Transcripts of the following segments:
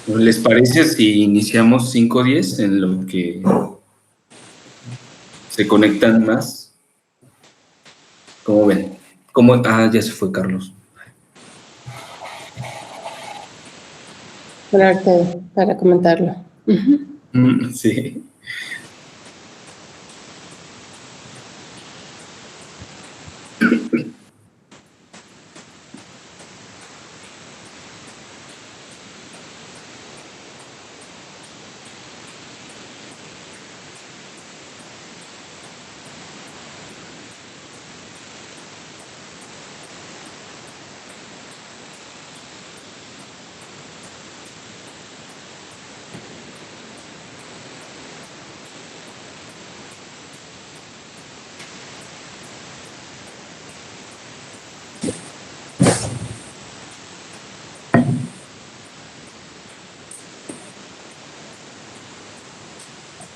¿Les parece si iniciamos 5:10 en lo que se conectan más? ¿Cómo ven? Ya se fue Carlos. Para comentarlo. Sí.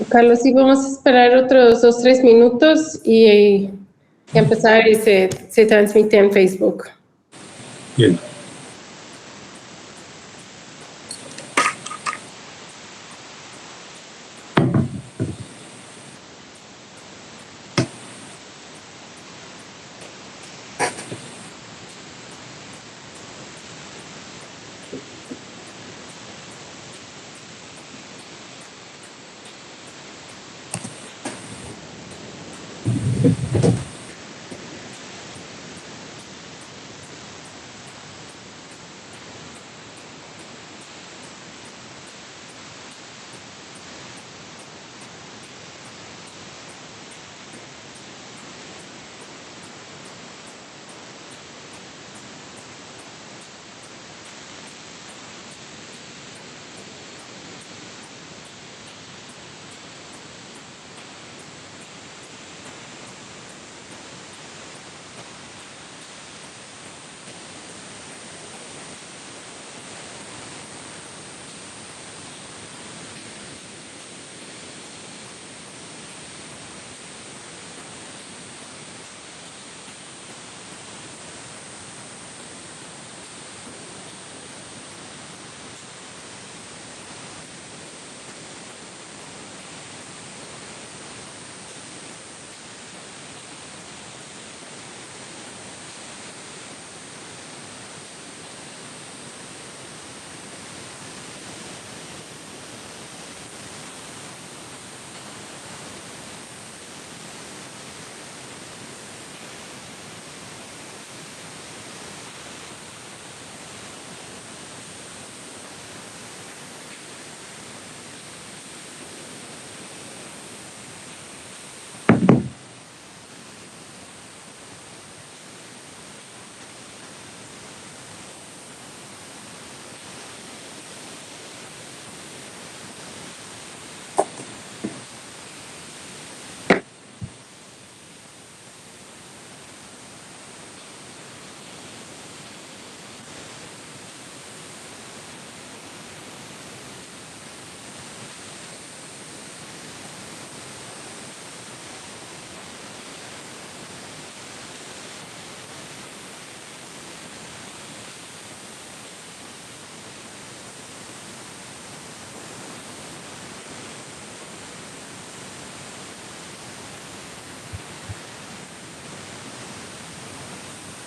Carlos, sí, vamos a esperar otros 2-3 minutos y empezar y se transmite en Facebook. Bien.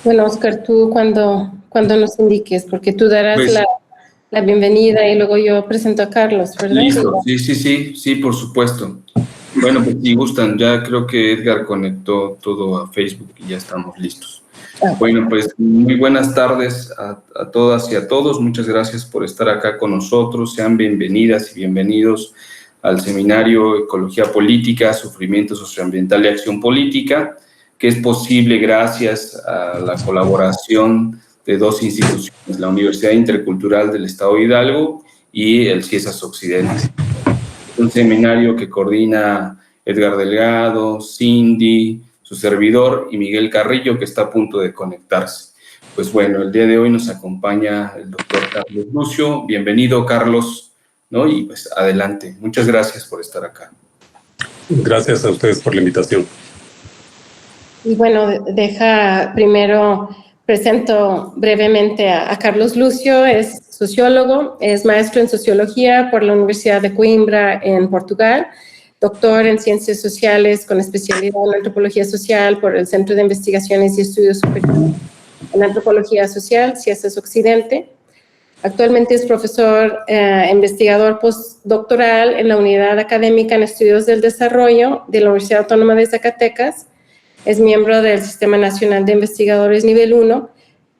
Bueno, Oscar, tú cuando nos indiques, porque tú darás Pues, la bienvenida y luego yo presento a Carlos, ¿verdad? listo, sí, por supuesto. Bueno, pues si gustan, ya creo que Edgar conectó todo a Facebook y ya estamos listos. Bueno, pues muy buenas tardes a todas y a todos. Muchas gracias por estar acá con nosotros. Sean bienvenidas y bienvenidos al seminario Ecología Política, Sufrimiento Socioambiental y Acción Política, que es posible gracias a la colaboración de dos instituciones, la Universidad Intercultural del Estado de Hidalgo y el CIESAS Occidente. Es un seminario que coordina Edgar Delgado, Cindy, su servidor y Miguel Carrillo, que está a punto de conectarse. Pues bueno, el día de hoy nos acompaña el doctor Carlos Lucio. Bienvenido, Carlos, ¿no? Y pues adelante. Muchas gracias por estar acá. Gracias a ustedes por la invitación. Y bueno, deja primero Presento brevemente a Carlos Lucio, es sociólogo, es maestro en sociología por la Universidad de Coimbra en Portugal, doctor en ciencias sociales con especialidad en antropología social por el Centro de Investigaciones y Estudios Superiores en Antropología Social, CIESAS Occidente. Actualmente es profesor investigador postdoctoral en la Unidad Académica en Estudios del Desarrollo de la Universidad Autónoma de Zacatecas. Es miembro del Sistema Nacional de Investigadores Nivel 1.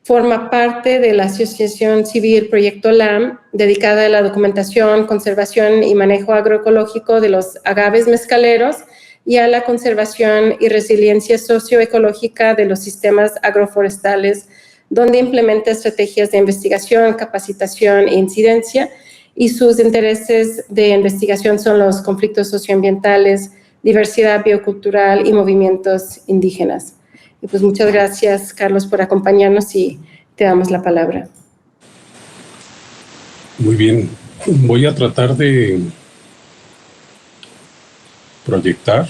Forma parte de la Asociación Civil Proyecto LAM, dedicada a la documentación, conservación y manejo agroecológico de los agaves mezcaleros y a la conservación y resiliencia socioecológica de los sistemas agroforestales, donde implementa estrategias de investigación, capacitación e incidencia, y sus intereses de investigación son los conflictos socioambientales, diversidad biocultural y movimientos indígenas. Y pues muchas gracias, Carlos, por acompañarnos y te damos la palabra. Muy bien. Voy a tratar de proyectar.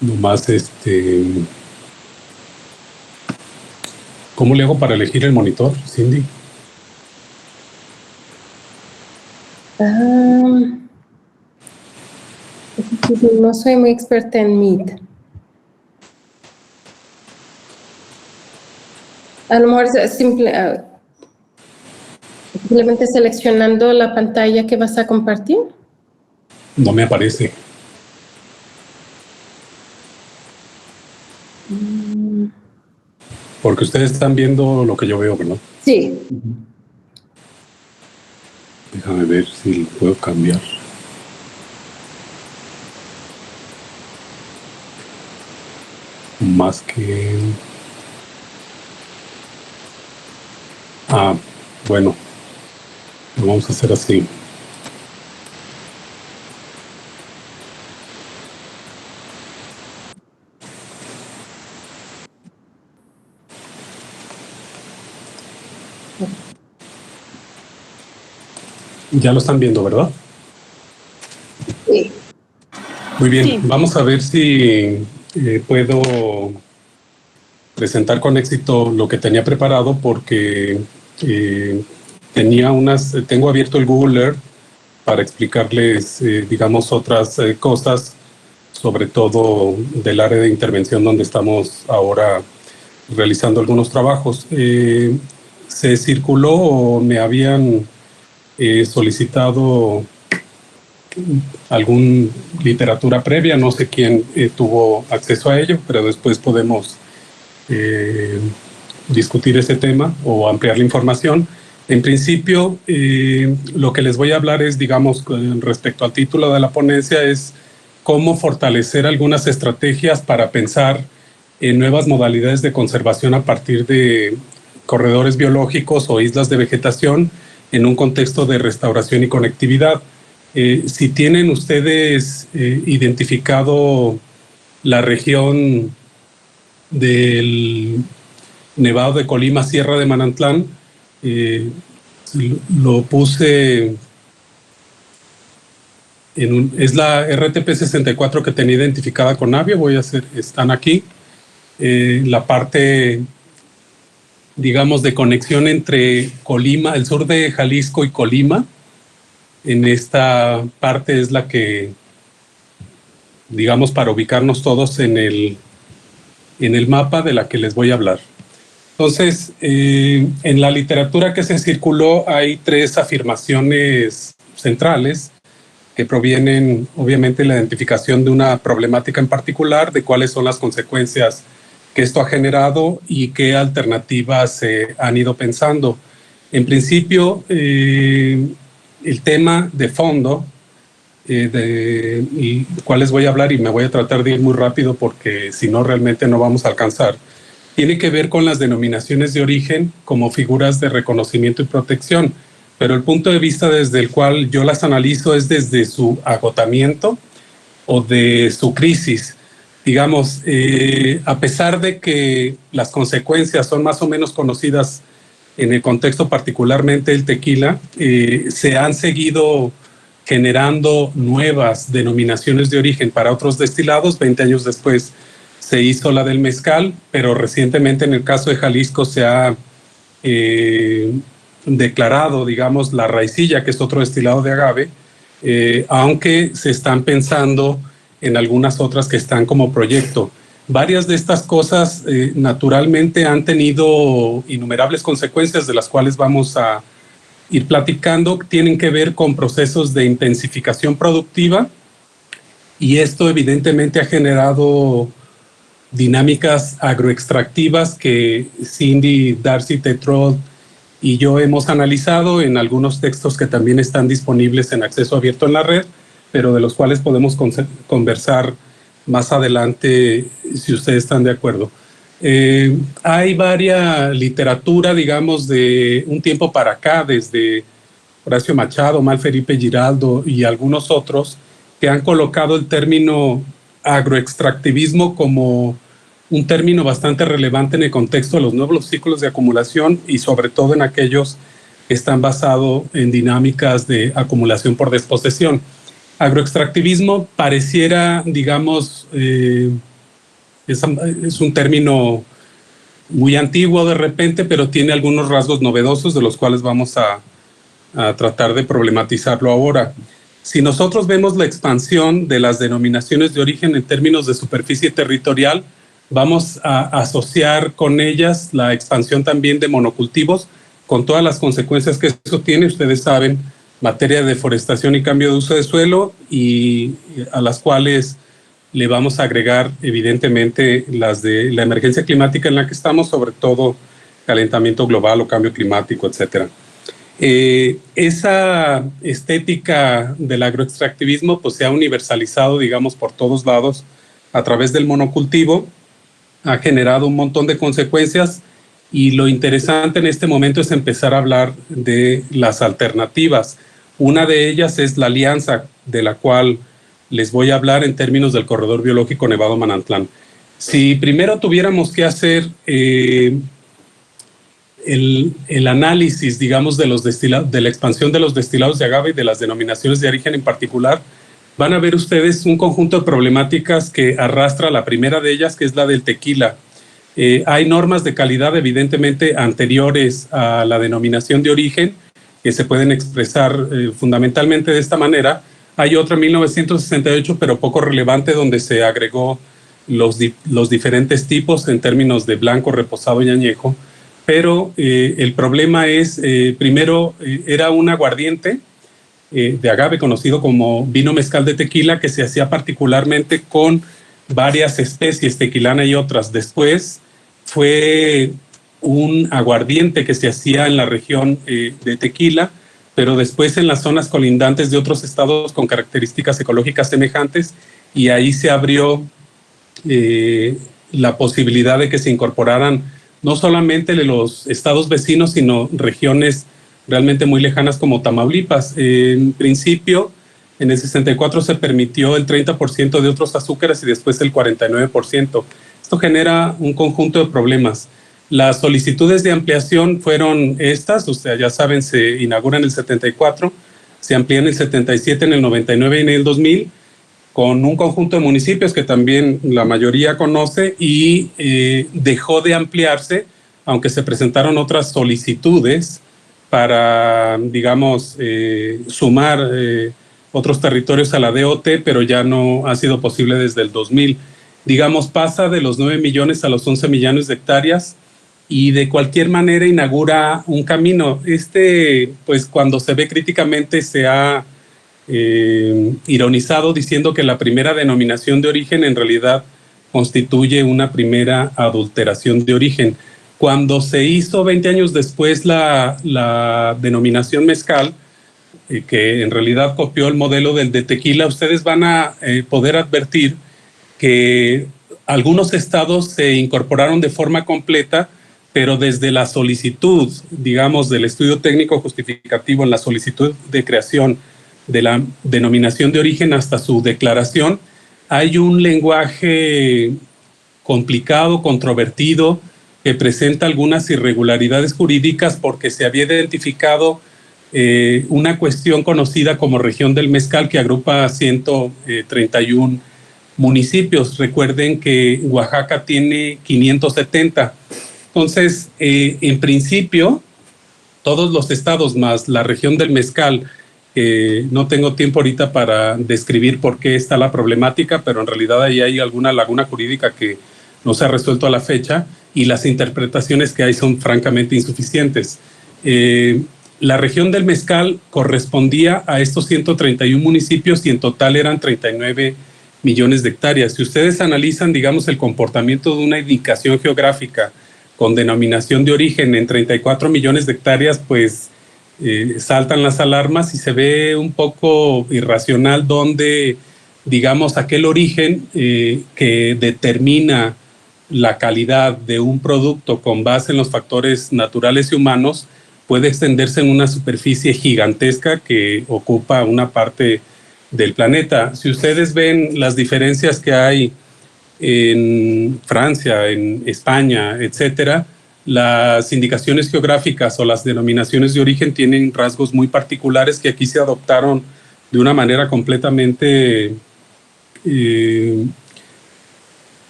Nomás, ¿cómo le hago para elegir el monitor, Cindy? No soy muy experta en Meet. A lo mejor simplemente seleccionando la pantalla que vas a compartir. No me aparece. Porque ustedes están viendo lo que yo veo, ¿verdad? Sí. Déjame ver si lo puedo cambiar. Más que... bueno. Lo vamos a hacer así. Ya lo están viendo, ¿verdad? Sí. Muy bien, Sí. Vamos a ver si puedo presentar con éxito lo que tenía preparado, porque tengo abierto el Google Earth para explicarles, digamos, otras cosas, sobre todo del área de intervención donde estamos ahora realizando algunos trabajos. Se circuló o me habían solicitado alguna literatura previa, no sé quién tuvo acceso a ello, pero después podemos discutir ese tema o ampliar la información. En principio, lo que les voy a hablar es, digamos, respecto al título de la ponencia, es cómo fortalecer algunas estrategias para pensar en nuevas modalidades de conservación a partir de corredores biológicos o islas de vegetación en un contexto de restauración y conectividad. Si tienen ustedes identificado la región del Nevado de Colima, Sierra de Manantlán, lo puse es la RTP64 que tenía identificada con Navia. Están aquí. La parte, digamos, de conexión entre Colima, el sur de Jalisco y Colima. En esta parte es la que, digamos, para ubicarnos todos en el mapa de la que les voy a hablar. Entonces, en la literatura que se circuló hay tres afirmaciones centrales que provienen, obviamente, de la identificación de una problemática en particular, de cuáles son las consecuencias que esto ha generado y qué alternativas se han ido pensando. En principio, el tema de fondo, y cuál les voy a hablar, y me voy a tratar de ir muy rápido porque si no realmente no vamos a alcanzar, tiene que ver con las denominaciones de origen como figuras de reconocimiento y protección, pero el punto de vista desde el cual yo las analizo es desde su agotamiento o de su crisis. Digamos, a pesar de que las consecuencias son más o menos conocidas en el contexto particularmente del tequila, se han seguido generando nuevas denominaciones de origen para otros destilados. 20 años después se hizo la del mezcal, pero recientemente en el caso de Jalisco se ha declarado, digamos, la raicilla, que es otro destilado de agave, aunque se están pensando en algunas otras que están como proyecto. Varias de estas cosas naturalmente han tenido innumerables consecuencias, de las cuales vamos a ir platicando. Tienen que ver con procesos de intensificación productiva, y esto evidentemente ha generado dinámicas agroextractivas que Cindy, Darcy Tetrod y yo hemos analizado en algunos textos que también están disponibles en acceso abierto en la red, pero de los cuales podemos conversar más adelante si ustedes están de acuerdo. Hay varias literatura, digamos, de un tiempo para acá, desde Horacio Machado, Mal Felipe Giraldo y algunos otros, que han colocado el término agroextractivismo como un término bastante relevante en el contexto de los nuevos ciclos de acumulación, y sobre todo en aquellos que están basados en dinámicas de acumulación por desposesión. Agroextractivismo pareciera, digamos, es un término muy antiguo de repente, pero tiene algunos rasgos novedosos de los cuales vamos a tratar de problematizarlo ahora. Si nosotros vemos la expansión de las denominaciones de origen en términos de superficie territorial, vamos a asociar con ellas la expansión también de monocultivos, con todas las consecuencias que eso tiene. Ustedes saben, materia de deforestación y cambio de uso de suelo, y a las cuales le vamos a agregar evidentemente las de la emergencia climática en la que estamos, sobre todo calentamiento global o cambio climático, etcétera. Esa estética del agroextractivismo pues se ha universalizado, digamos, por todos lados a través del monocultivo. Ha generado un montón de consecuencias, y lo interesante en este momento es empezar a hablar de las alternativas. Una de ellas es la alianza, de la cual les voy a hablar en términos del corredor biológico Nevado-Manantlán. Si primero tuviéramos que hacer el análisis, digamos, de los destilados, de la expansión de los destilados de agave y de las denominaciones de origen en particular, van a ver ustedes un conjunto de problemáticas que arrastra la primera de ellas, que es la del tequila. Hay normas de calidad evidentemente anteriores a la denominación de origen que se pueden expresar fundamentalmente de esta manera. Hay otra en 1968, pero poco relevante, donde se agregó los diferentes tipos en términos de blanco, reposado y añejo. Pero el problema es, primero, era un aguardiente de agave conocido como vino mezcal de tequila, que se hacía particularmente con varias especies, tequilana y otras. Después fue un aguardiente que se hacía en la región de Tequila, pero después en las zonas colindantes de otros estados con características ecológicas semejantes, y ahí se abrió la posibilidad de que se incorporaran no solamente de los estados vecinos, sino regiones realmente muy lejanas como Tamaulipas. En principio, en el 64 se permitió el 30% de otros azúcares y después el 49%. Esto genera un conjunto de problemas. Las solicitudes de ampliación fueron estas, o sea, ya saben, se inaugura en el 74, se amplía en el 77, en el 99 y en el 2000, con un conjunto de municipios que también la mayoría conoce, y dejó de ampliarse, aunque se presentaron otras solicitudes para, digamos, sumar otros territorios a la DOT, pero ya no ha sido posible desde el 2000. Digamos, pasa de los 9 millones a los 11 millones de hectáreas, y de cualquier manera inaugura un camino. Pues cuando se ve críticamente, se ha ironizado diciendo que la primera denominación de origen en realidad constituye una primera adulteración de origen. Cuando se hizo 20 años después la denominación mezcal, que en realidad copió el modelo del de tequila, ustedes van a poder advertir que algunos estados se incorporaron de forma completa, pero desde la solicitud, digamos, del estudio técnico justificativo en la solicitud de creación de la denominación de origen hasta su declaración, hay un lenguaje complicado, controvertido, que presenta algunas irregularidades jurídicas, porque se había identificado una cuestión conocida como región del mezcal que agrupa 131 municipios. Recuerden que Oaxaca tiene 570. Entonces, en principio, todos los estados más la región del mezcal, no tengo tiempo ahorita para describir por qué está la problemática, pero en realidad ahí hay alguna laguna jurídica que no se ha resuelto a la fecha y las interpretaciones que hay son francamente insuficientes. La región del mezcal correspondía a estos 131 municipios y en total eran 39 millones de hectáreas. Si ustedes analizan, digamos, el comportamiento de una indicación geográfica con denominación de origen en 34 millones de hectáreas, pues saltan las alarmas y se ve un poco irracional donde, digamos, aquel origen que determina la calidad de un producto con base en los factores naturales y humanos puede extenderse en una superficie gigantesca que ocupa una parte del planeta. Si ustedes ven las diferencias que hay en Francia, en España, etcétera, las indicaciones geográficas o las denominaciones de origen tienen rasgos muy particulares que aquí se adoptaron de una manera completamente,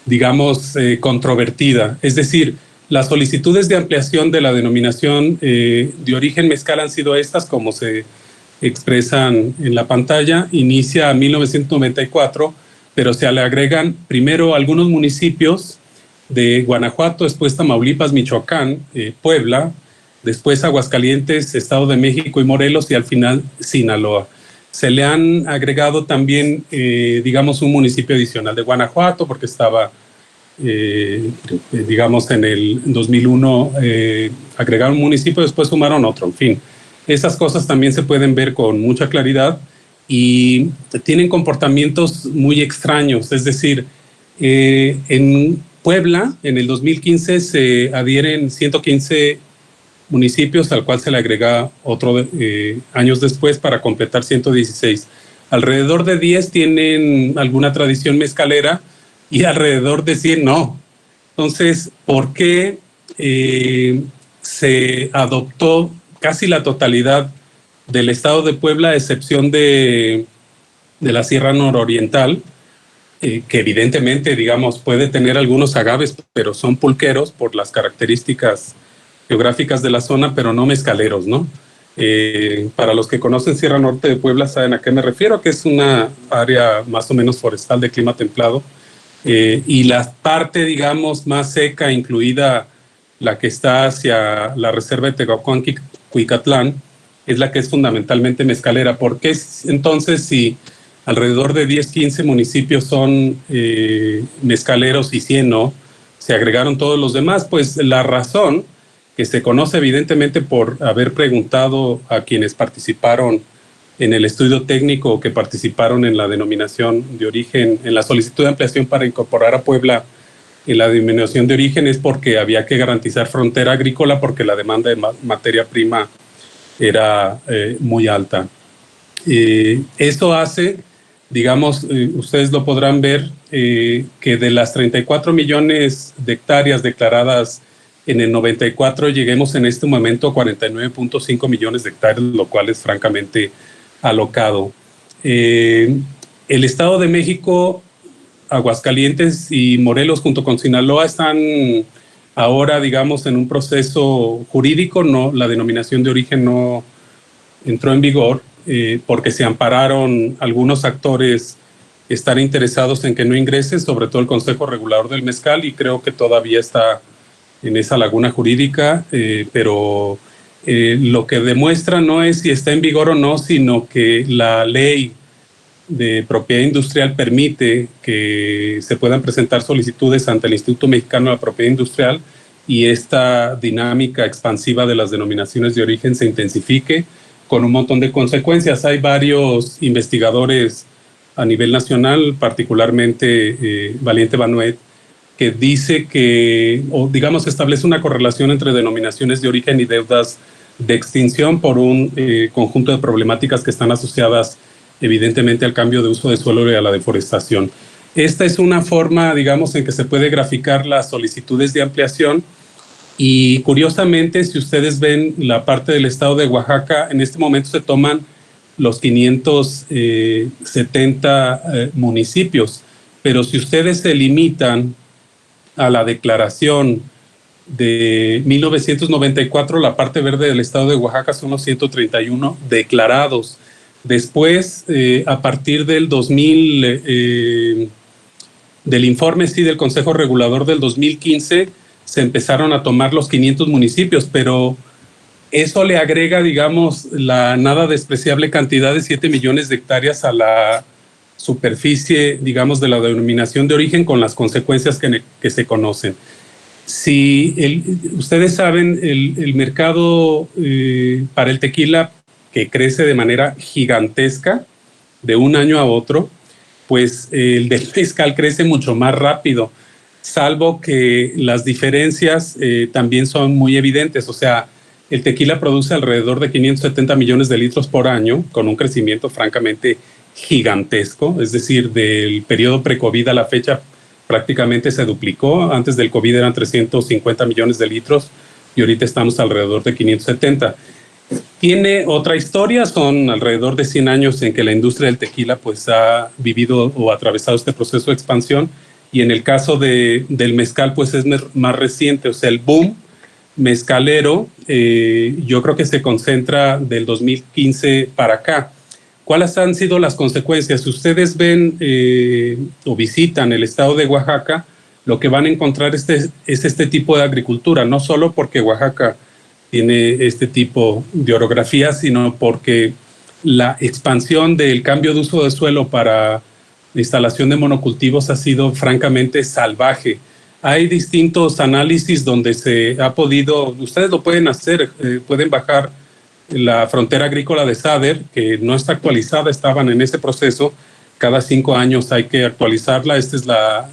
digamos, controvertida. Es decir, las solicitudes de ampliación de la denominación de origen mezcal han sido estas, como se expresan en la pantalla. Inicia en 1994, pero se le agregan primero algunos municipios de Guanajuato, después Tamaulipas, Michoacán, Puebla, después Aguascalientes, Estado de México y Morelos, y al final Sinaloa. Se le han agregado también, digamos, un municipio adicional de Guanajuato, porque estaba, digamos, en el 2001 agregaron un municipio, después sumaron otro, en fin. Esas cosas también se pueden ver con mucha claridad y tienen comportamientos muy extraños. Es decir, en Puebla, en el 2015, se adhieren 115 municipios, al cual se le agrega otro años después para completar 116. Alrededor de 10 tienen alguna tradición mezcalera y alrededor de 100 no. Entonces, ¿por qué se adoptó casi la totalidad del estado de Puebla, a excepción de la Sierra Nororiental, que evidentemente, digamos, puede tener algunos agaves, pero son pulqueros por las características geográficas de la zona, pero no mezcaleros, ¿no? Para los que conocen Sierra Norte de Puebla saben a qué me refiero, que es una área más o menos forestal de clima templado, y la parte, digamos, más seca, incluida la que está hacia la reserva de Tehuacán-Cuicatlán, es la que es fundamentalmente mezcalera. ¿Por qué entonces, si alrededor de 10, 15 municipios son mezcaleros y 100 no, se agregaron todos los demás? Pues la razón, que se conoce evidentemente por haber preguntado a quienes participaron en el estudio técnico, que participaron en la denominación de origen, en la solicitud de ampliación para incorporar a Puebla en la denominación de origen, es porque había que garantizar frontera agrícola, porque la demanda de materia prima era muy alta. Eso hace, digamos, ustedes lo podrán ver, que de las 34 millones de hectáreas declaradas en el 94, lleguemos en este momento a 49.5 millones de hectáreas, lo cual es francamente alocado. El Estado de México, Aguascalientes y Morelos junto con Sinaloa están ahora, digamos, en un proceso jurídico. No, la denominación de origen no entró en vigor porque se ampararon algunos actores que están interesados en que no ingrese, sobre todo el Consejo Regulador del Mezcal, y creo que todavía está en esa laguna jurídica, pero lo que demuestra no es si está en vigor o no, sino que la ley de propiedad industrial permite que se puedan presentar solicitudes ante el Instituto Mexicano de la Propiedad Industrial y esta dinámica expansiva de las denominaciones de origen se intensifique con un montón de consecuencias. Hay varios investigadores a nivel nacional, particularmente Valiente Banuet, que dice que, o digamos, establece una correlación entre denominaciones de origen y deudas de extinción por un conjunto de problemáticas que están asociadas evidentemente al cambio de uso de suelo y a la deforestación. Esta es una forma, digamos, en que se puede graficar las solicitudes de ampliación Y curiosamente, si ustedes ven la parte del estado de Oaxaca, en este momento se toman los 570 municipios, pero si ustedes se limitan a la declaración de 1994, la parte verde del estado de Oaxaca son los 131 declarados. Después, a partir del 2000, del informe del Consejo Regulador del 2015, se empezaron a tomar los 500 municipios, pero eso le agrega, digamos, la nada despreciable cantidad de 7 millones de hectáreas a la superficie, digamos, de la denominación de origen, con las consecuencias que se conocen. Si ustedes saben, el mercado para el tequila, que crece de manera gigantesca de un año a otro, pues el del mezcal crece mucho más rápido, salvo que las diferencias también son muy evidentes. O sea, el tequila produce alrededor de 570 millones de litros por año, con un crecimiento francamente gigantesco, es decir, del periodo pre-COVID a la fecha prácticamente se duplicó. Antes del COVID eran 350 millones de litros y ahorita estamos alrededor de 570. Tiene otra historia, son alrededor de 100 años en que la industria del tequila pues ha vivido o atravesado este proceso de expansión, y en el caso del mezcal pues es más reciente. O sea, el boom mezcalero yo creo que se concentra del 2015 para acá. ¿Cuáles han sido las consecuencias? Si ustedes ven o visitan el estado de Oaxaca, lo que van a encontrar es este tipo de agricultura, no solo porque Oaxaca tiene este tipo de orografía, sino porque la expansión del cambio de uso de suelo para la instalación de monocultivos ha sido francamente salvaje. Hay distintos análisis donde se ha podido, ustedes lo pueden hacer, pueden bajar la frontera agrícola de SADER, que no está actualizada, estaban en ese proceso, cada 5 años hay que actualizarla. Esta es la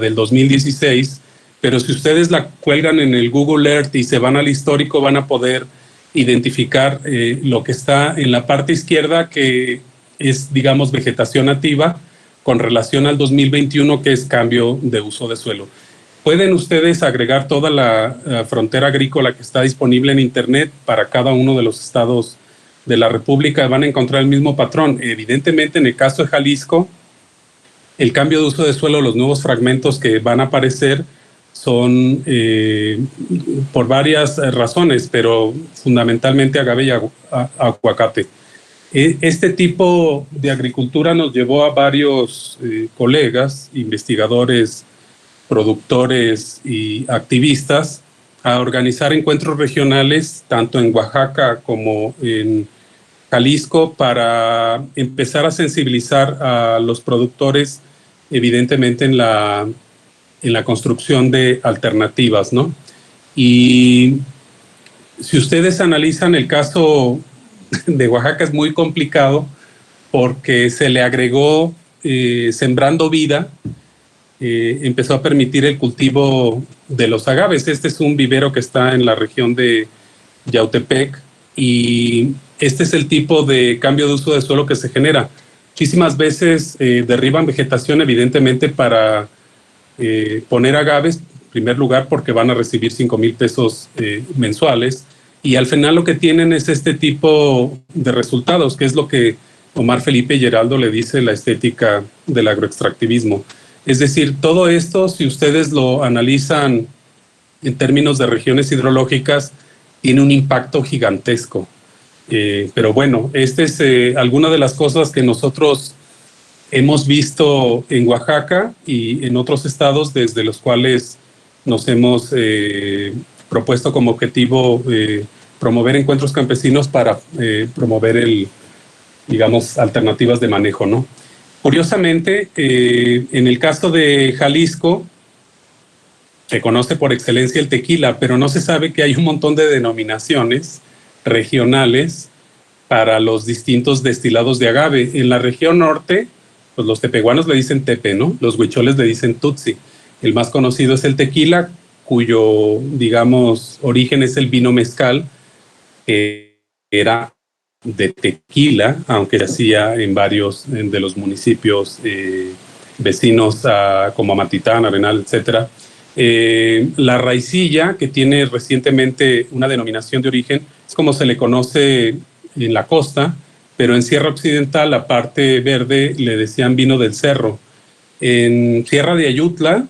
del 2016, pero si ustedes la cuelgan en el Google Earth y se van al histórico, van a poder identificar lo que está en la parte izquierda, que es, digamos, vegetación nativa, con relación al 2021, que es cambio de uso de suelo. Pueden ustedes agregar toda la frontera agrícola que está disponible en Internet para cada uno de los estados de la República, van a encontrar el mismo patrón. Evidentemente, en el caso de Jalisco, el cambio de uso de suelo, los nuevos fragmentos que van a aparecer son por varias razones, pero fundamentalmente agave y aguacate. Este tipo de agricultura nos llevó a varios colegas, investigadores, productores y activistas a organizar encuentros regionales, tanto en Oaxaca como en Jalisco, para empezar a sensibilizar a los productores, evidentemente en la construcción de alternativas, ¿no? Y si ustedes analizan el caso de Oaxaca, es muy complicado porque se le agregó Sembrando Vida, empezó a permitir el cultivo de los agaves. Este es un vivero que está en la región de Yautepec, y este es el tipo de cambio de uso de suelo que se genera. Muchísimas veces derriban vegetación, evidentemente, para poner agaves, en primer lugar porque van a recibir 5,000 pesos mensuales, y al final lo que tienen es este tipo de resultados, que es lo que Omar Felipe Geraldo le dice la estética del agroextractivismo. Es decir, todo esto, si ustedes lo analizan en términos de regiones hidrológicas, tiene un impacto gigantesco. Pero bueno, esta es alguna de las cosas que nosotros hemos visto en Oaxaca y en otros estados, desde los cuales nos hemos propuesto como objetivo promover encuentros campesinos para promover digamos, alternativas de manejo, ¿no? Curiosamente, en el caso de Jalisco, se conoce por excelencia el tequila, pero no se sabe que hay un montón de denominaciones regionales para los distintos destilados de agave. En la región norte, pues los tepehuanos le dicen tepe, ¿no? Los huicholes le dicen tutsi. El más conocido es el tequila, cuyo, digamos, origen es el vino mezcal, que era de tequila, aunque se hacía en varios de los municipios vecinos como Amatitán, Arenal, etcétera. La raicilla, que tiene recientemente una denominación de origen, es como se le conoce en la costa, pero en Sierra Occidental, la parte verde, le decían vino del cerro. En Sierra de Ayutla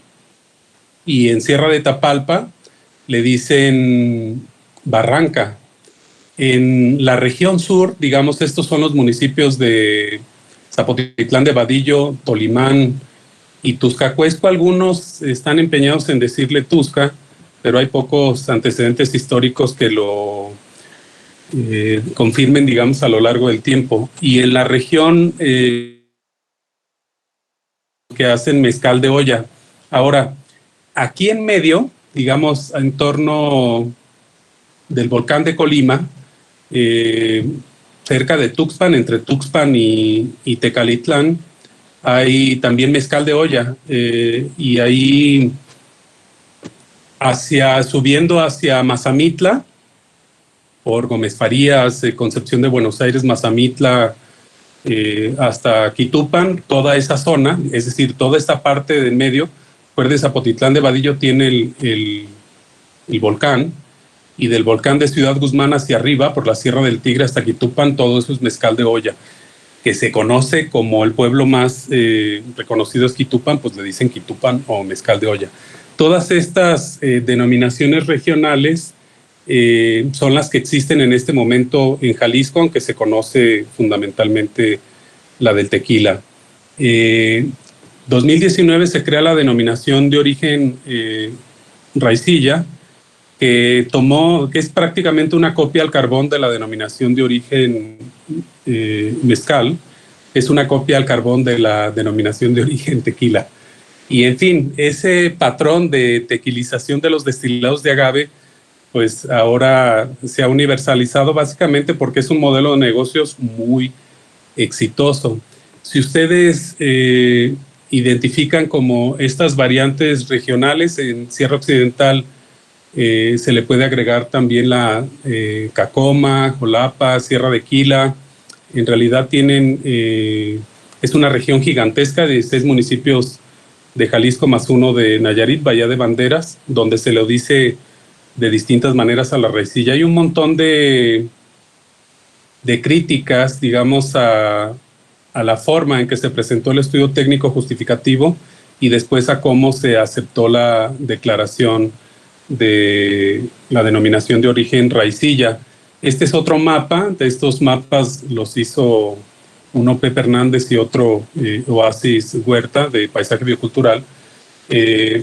y en Sierra de Tapalpa le dicen barranca. En la región sur, digamos, estos son los municipios de Zapotitlán de Vadillo, Tolimán y Tuzcacuesco. Algunos están empeñados en decirle Tuzca, pero hay pocos antecedentes históricos que lo confirmen, digamos, a lo largo del tiempo. Y en la región que hacen mezcal de olla. Ahora, aquí en medio, digamos, en torno del volcán de Colima, cerca de Tuxpan, entre Tuxpan y Tecalitlán, hay también mezcal de olla, y ahí subiendo hacia Mazamitla, por Gómez Farías, Concepción de Buenos Aires, Mazamitla, hasta Quitupan, toda esa zona, es decir, toda esta parte del medio. Recuerde, Zapotitlán de Vadillo tiene el volcán, y del volcán de Ciudad Guzmán hacia arriba, por la Sierra del Tigre hasta Quitupan, todo eso es mezcal de olla, que se conoce como el pueblo más reconocido es Quitupan, pues le dicen Quitupan o mezcal de olla. Todas estas denominaciones regionales son las que existen en este momento en Jalisco, aunque se conoce fundamentalmente la del tequila. 2019 se crea la denominación de origen raicilla, que es prácticamente una copia al carbón de la denominación de origen mezcal, es una copia al carbón de la denominación de origen tequila. Y en fin, ese patrón de tequilización de los destilados de agave, pues ahora se ha universalizado básicamente porque es un modelo de negocios muy exitoso. Si ustedes identifican como estas variantes regionales en Sierra Occidental, se le puede agregar también la Cacoma, Jolapa, Sierra de Quila. En realidad es una región gigantesca de 6 municipios de Jalisco más uno de Nayarit, Bahía de Banderas, donde se lo dice de distintas maneras a la raicilla. Hay un montón de críticas, digamos, a la forma en que se presentó el estudio técnico justificativo y después a cómo se aceptó la declaración de la denominación de origen raicilla. Este es otro mapa. De estos mapas los hizo uno Pepe Hernández y otro Oasis Huerta de Paisaje Biocultural,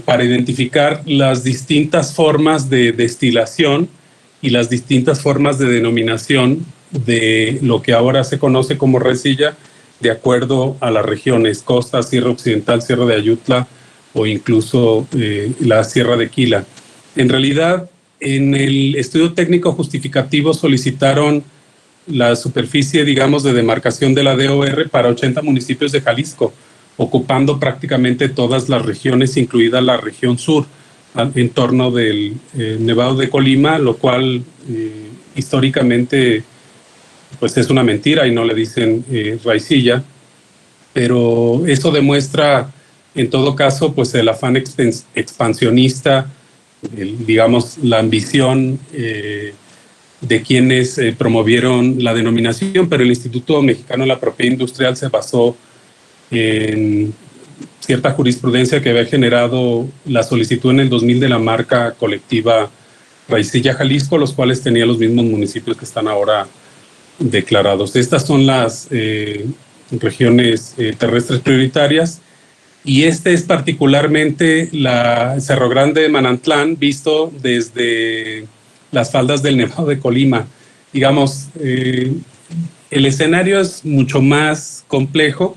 para identificar las distintas formas de destilación y las distintas formas de denominación de lo que ahora se conoce como raicilla, de acuerdo a las regiones: costa, Sierra Occidental, Sierra de Ayutla o incluso la Sierra de Quila. En realidad, en el estudio técnico justificativo solicitaron la superficie, digamos, de demarcación de la DOR para 80 municipios de Jalisco, ocupando prácticamente todas las regiones, incluida la región sur, en torno del Nevado de Colima, lo cual históricamente pues es una mentira y no le dicen raicilla, pero eso demuestra en todo caso pues el afán expansionista, digamos, la ambición de quienes promovieron la denominación, pero el Instituto Mexicano de la Propiedad Industrial se basó en cierta jurisprudencia que había generado la solicitud en el 2000 de la marca colectiva Raicilla Jalisco, los cuales tenían los mismos municipios que están ahora declarados. Estas son las regiones terrestres prioritarias, y este es particularmente la Cerro Grande de Manantlán, visto desde las faldas del Nevado de Colima. Digamos, el escenario es mucho más complejo.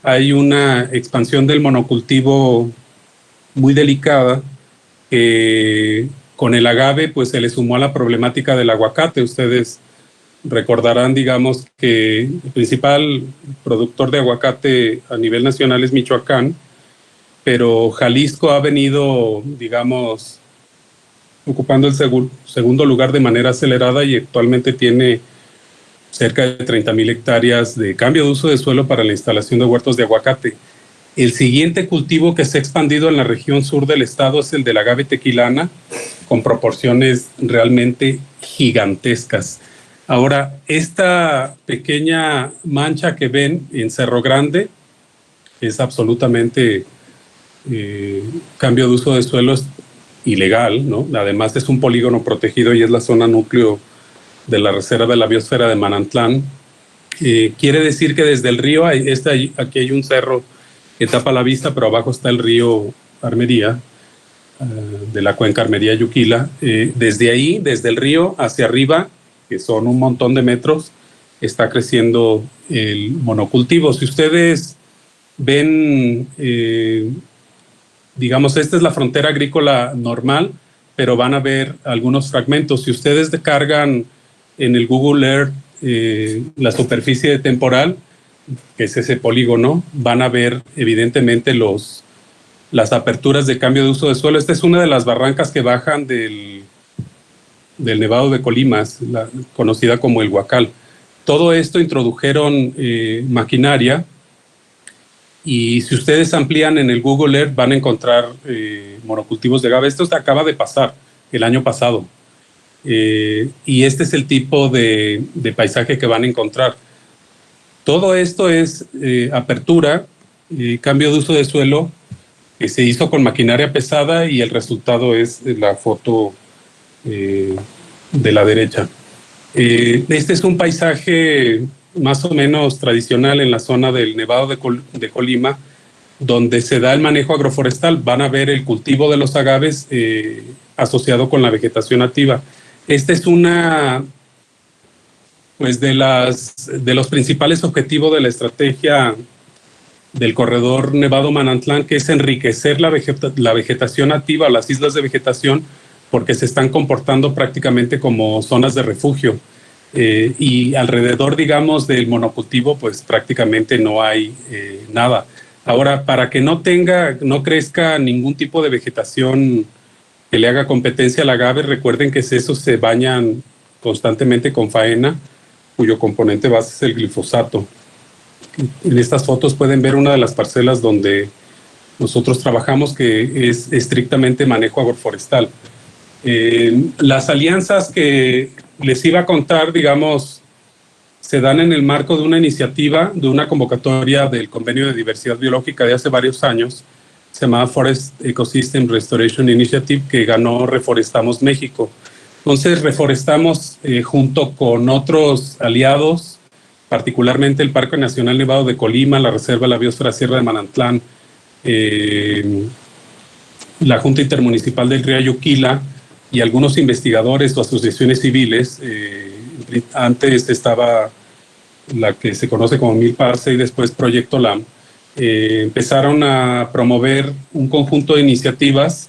Hay una expansión del monocultivo muy delicada. Con el agave, pues se le sumó a la problemática del aguacate. Ustedes recordarán, digamos, que el principal productor de aguacate a nivel nacional es Michoacán, pero Jalisco ha venido, digamos, ocupando el segundo lugar de manera acelerada y actualmente tiene cerca de 30,000 hectáreas de cambio de uso de suelo para la instalación de huertos de aguacate. El siguiente cultivo que se ha expandido en la región sur del estado es el del agave tequilana, con proporciones realmente gigantescas. Ahora, esta pequeña mancha que ven en Cerro Grande es absolutamente cambio de uso de suelo ilegal, ¿no? Además es un polígono protegido y es la zona núcleo de la Reserva de la Biosfera de Manantlán. Quiere decir que desde el río, aquí hay un cerro que tapa la vista, pero abajo está el río Armería, de la cuenca Armería-Yuquila. Desde ahí, desde el río hacia arriba, que son un montón de metros, está creciendo el monocultivo. Si ustedes ven, digamos, esta es la frontera agrícola normal, pero van a ver algunos fragmentos. Si ustedes descargan en el Google Earth la superficie temporal, que es ese polígono, van a ver evidentemente las aperturas de cambio de uso de suelo. Esta es una de las barrancas que bajan del Nevado de Colima, conocida como el Huacal. Todo esto introdujeron maquinaria, y si ustedes amplían en el Google Earth van a encontrar monocultivos de agave. Esto acaba de pasar el año pasado. Y este es el tipo de paisaje que van a encontrar. Todo esto es apertura, cambio de uso de suelo, que se hizo con maquinaria pesada, y el resultado es la foto de la derecha. Este es un paisaje más o menos tradicional en la zona del Nevado de Colima, donde se da el manejo agroforestal. Van a ver el cultivo de los agaves asociado con la vegetación nativa. Esta es una, pues, de los principales objetivos de la estrategia del corredor Nevado Manantlán, que es enriquecer la vegetación nativa, las islas de vegetación, porque se están comportando prácticamente como zonas de refugio. Y alrededor, digamos, del monocultivo, pues prácticamente no hay nada. Ahora, para que no crezca ningún tipo de vegetación que le haga competencia al agave, recuerden que esos se bañan constantemente con faena, cuyo componente base es el glifosato. En estas fotos pueden ver una de las parcelas donde nosotros trabajamos, que es estrictamente manejo agroforestal. Las alianzas que les iba a contar, digamos, se dan en el marco de una iniciativa, de una convocatoria del Convenio de Diversidad Biológica de hace varios años, se llamaba Forest Ecosystem Restoration Initiative, que ganó Reforestamos México. Entonces, reforestamos junto con otros aliados, particularmente el Parque Nacional Nevado de Colima, la Reserva de la Biosfera Sierra de Manantlán, la Junta Intermunicipal del Río Yuquila, y algunos investigadores o asociaciones civiles. Antes estaba la que se conoce como Milparse y después Proyecto LAM. Empezaron a promover un conjunto de iniciativas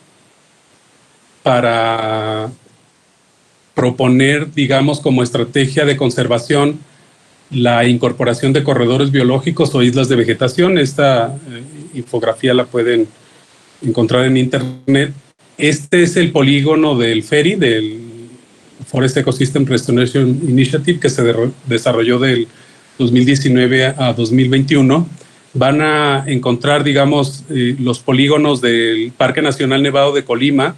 para proponer, digamos, como estrategia de conservación, la incorporación de corredores biológicos o islas de vegetación. Esta infografía la pueden encontrar en internet. Este es el polígono del FERI, del Forest Ecosystem Restoration Initiative, que se desarrolló del 2019 a 2021. Van a encontrar, digamos, los polígonos del Parque Nacional Nevado de Colima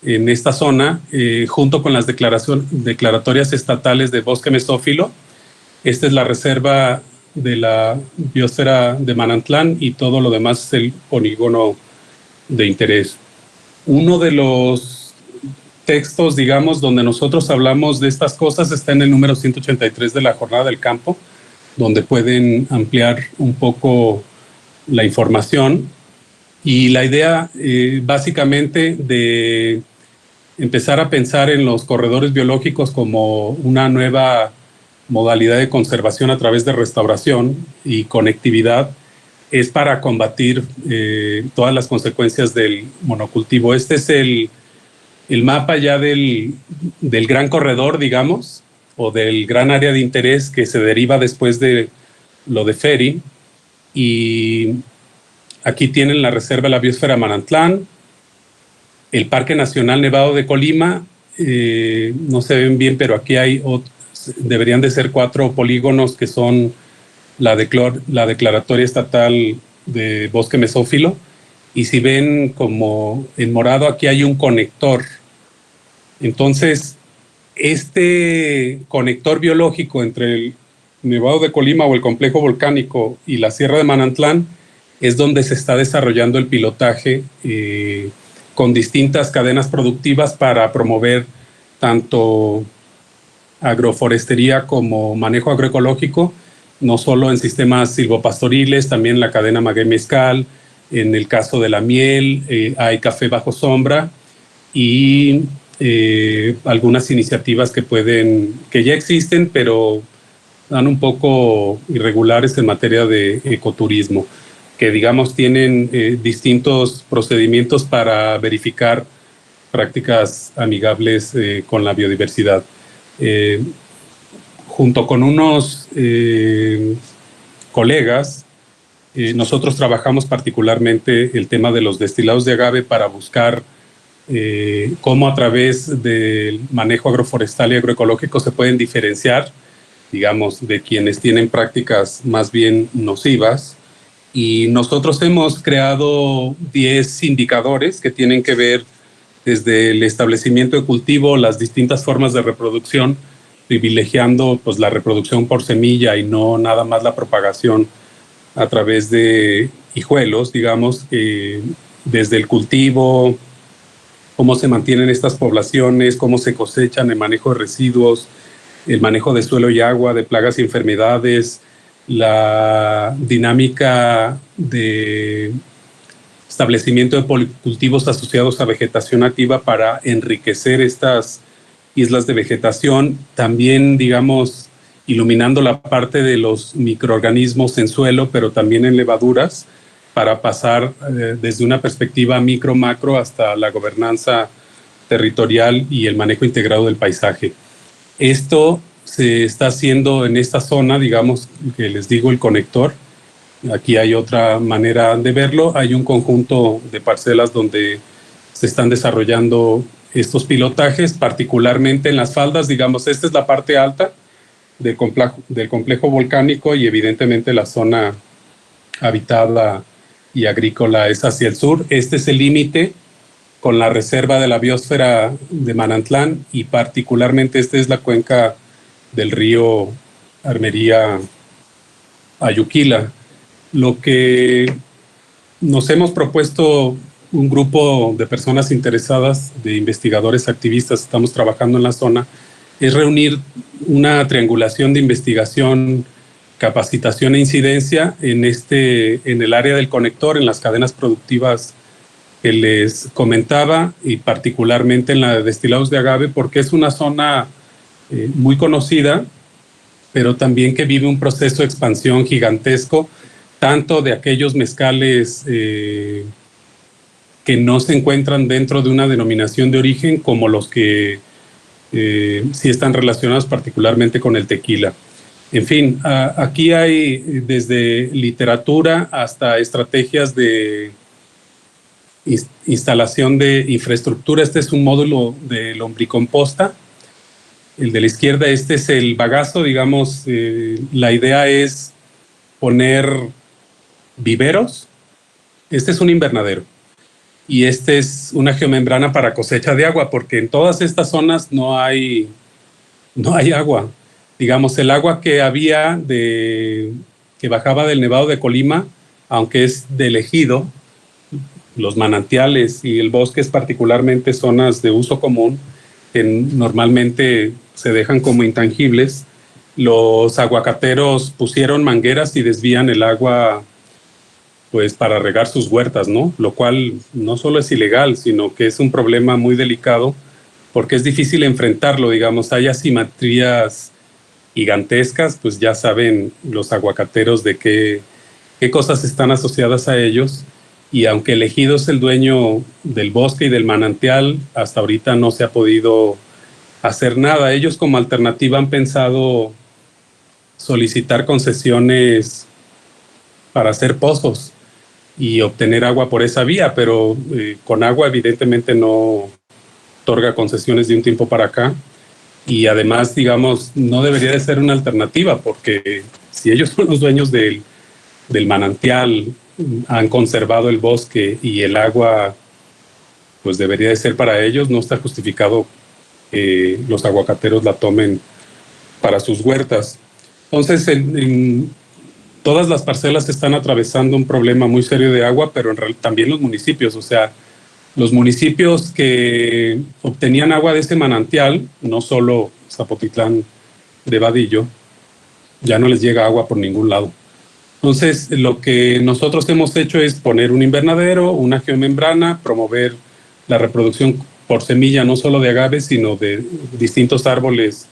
en esta zona, junto con las declaratorias estatales de bosque mesófilo. Esta es la reserva de la biosfera de Manantlán, y todo lo demás es el polígono de interés. Uno de los textos, digamos, donde nosotros hablamos de estas cosas está en el número 183 de la Jornada del Campo, donde pueden ampliar un poco la información. Y la idea básicamente de empezar a pensar en los corredores biológicos como una nueva modalidad de conservación a través de restauración y conectividad es para combatir todas las consecuencias del monocultivo. Este es el mapa ya del gran corredor, digamos, o del gran área de interés que se deriva después de lo de FERI. Y aquí tienen la Reserva de la Biosfera Manantlán, el Parque Nacional Nevado de Colima. No se ven bien, pero aquí deberían de ser 4 polígonos, que son la declaratoria estatal de bosque mesófilo, y si ven como en morado, aquí hay un conector. Entonces, este conector biológico entre el Nevado de Colima o el complejo volcánico y la Sierra de Manantlán es donde se está desarrollando el pilotaje con distintas cadenas productivas para promover tanto agroforestería como manejo agroecológico, no solo en sistemas silvopastoriles, también la cadena maguey-mezcal. En el caso de la miel, hay café bajo sombra y algunas iniciativas que ya existen, pero dan un poco irregulares en materia de ecoturismo, que digamos tienen distintos procedimientos para verificar prácticas amigables con la biodiversidad. Junto con unos colegas, nosotros trabajamos particularmente el tema de los destilados de agave para buscar cómo a través del manejo agroforestal y agroecológico se pueden diferenciar, digamos, de quienes tienen prácticas más bien nocivas. Y nosotros hemos creado 10 indicadores que tienen que ver desde el establecimiento de cultivo, las distintas formas de reproducción, privilegiando pues, la reproducción por semilla y no nada más la propagación a través de hijuelos, digamos, desde el cultivo, cómo se mantienen estas poblaciones, cómo se cosechan, el manejo de residuos, el manejo de suelo y agua, de plagas y enfermedades, la dinámica de establecimiento de policultivos asociados a vegetación nativa para enriquecer estas islas de vegetación, también, digamos, iluminando la parte de los microorganismos en suelo, pero también en levaduras, para pasar desde una perspectiva micro-macro hasta la gobernanza territorial y el manejo integrado del paisaje. Esto se está haciendo en esta zona, digamos, que les digo, el conector. Aquí hay otra manera de verlo. Hay un conjunto de parcelas donde se están desarrollando estos pilotajes, particularmente en las faldas. Digamos, esta es la parte alta del complejo volcánico y evidentemente la zona habitada y agrícola es hacia el sur. Este es el límite con la reserva de la biosfera de Manantlán y particularmente esta es la cuenca del río Armería-Ayuquila. Lo que nos hemos propuesto un grupo de personas interesadas, de investigadores, activistas, estamos trabajando en la zona, es reunir una triangulación de investigación, capacitación e incidencia en el área del conector, en las cadenas productivas que les comentaba y particularmente en la de destilados de agave, porque es una zona muy conocida, pero también que vive un proceso de expansión gigantesco, tanto de aquellos mezcales que no se encuentran dentro de una denominación de origen, como los que sí están relacionados particularmente con el tequila. En fin, aquí hay desde literatura hasta estrategias de instalación de infraestructura. Este es un módulo de lombricomposta. El de la izquierda, este es el bagazo, digamos, la idea es poner viveros. Este es un invernadero y este es una geomembrana para cosecha de agua, porque en todas estas zonas no hay agua. Digamos, el agua que había que bajaba del Nevado de Colima, aunque es del ejido, los manantiales y el bosque es particularmente zonas de uso común que normalmente se dejan como intangibles. Los aguacateros pusieron mangueras y desvían el agua pues para regar sus huertas, ¿no? Lo cual no solo es ilegal, sino que es un problema muy delicado porque es difícil enfrentarlo, digamos, hay asimetrías gigantescas, pues ya saben los aguacateros de qué cosas están asociadas a ellos, y aunque el ejido es el dueño del bosque y del manantial, hasta ahorita no se ha podido hacer nada. Ellos como alternativa han pensado solicitar concesiones para hacer pozos y obtener agua por esa vía, pero con agua evidentemente no otorga concesiones de un tiempo para acá. Y además, digamos, no debería de ser una alternativa, porque si ellos son los dueños del manantial han conservado el bosque y el agua pues debería de ser para ellos, no está justificado que los aguacateros la tomen para sus huertas. Entonces, en todas las parcelas están atravesando un problema muy serio de agua, pero también los municipios, o sea, los municipios que obtenían agua de ese manantial, no solo Zapotitlán de Vadillo, ya no les llega agua por ningún lado. Entonces, lo que nosotros hemos hecho es poner un invernadero, una geomembrana, promover la reproducción por semilla, no solo de agaves, sino de distintos árboles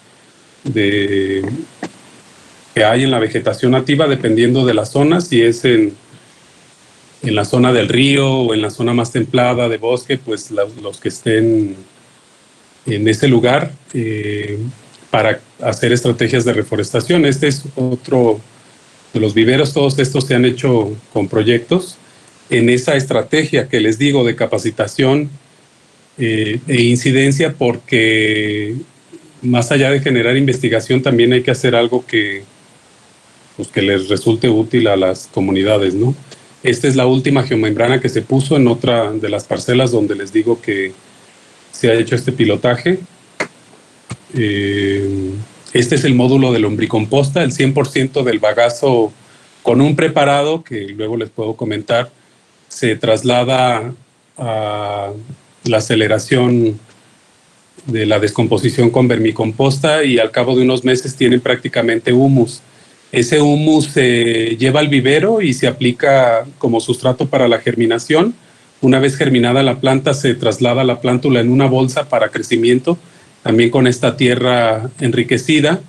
que hay en la vegetación nativa, dependiendo de las zonas, si es en la zona del río o en la zona más templada de bosque, pues los que estén en ese lugar para hacer estrategias de reforestación. Este es otro de los viveros, todos estos se han hecho con proyectos en esa estrategia que les digo de capacitación e incidencia, porque más allá de generar investigación también hay que hacer algo que les resulte útil a las comunidades, ¿no? Esta es la última geomembrana que se puso en otra de las parcelas donde les digo que se ha hecho este pilotaje. Este es el módulo de lombricomposta, el 100% del bagazo con un preparado, que luego les puedo comentar, se traslada a la aceleración de la descomposición con vermicomposta y al cabo de unos meses tienen prácticamente humus. Ese humus se lleva al vivero y se aplica como sustrato para la germinación. Una vez germinada la planta, se traslada la plántula en una bolsa para crecimiento, también con esta tierra enriquecida.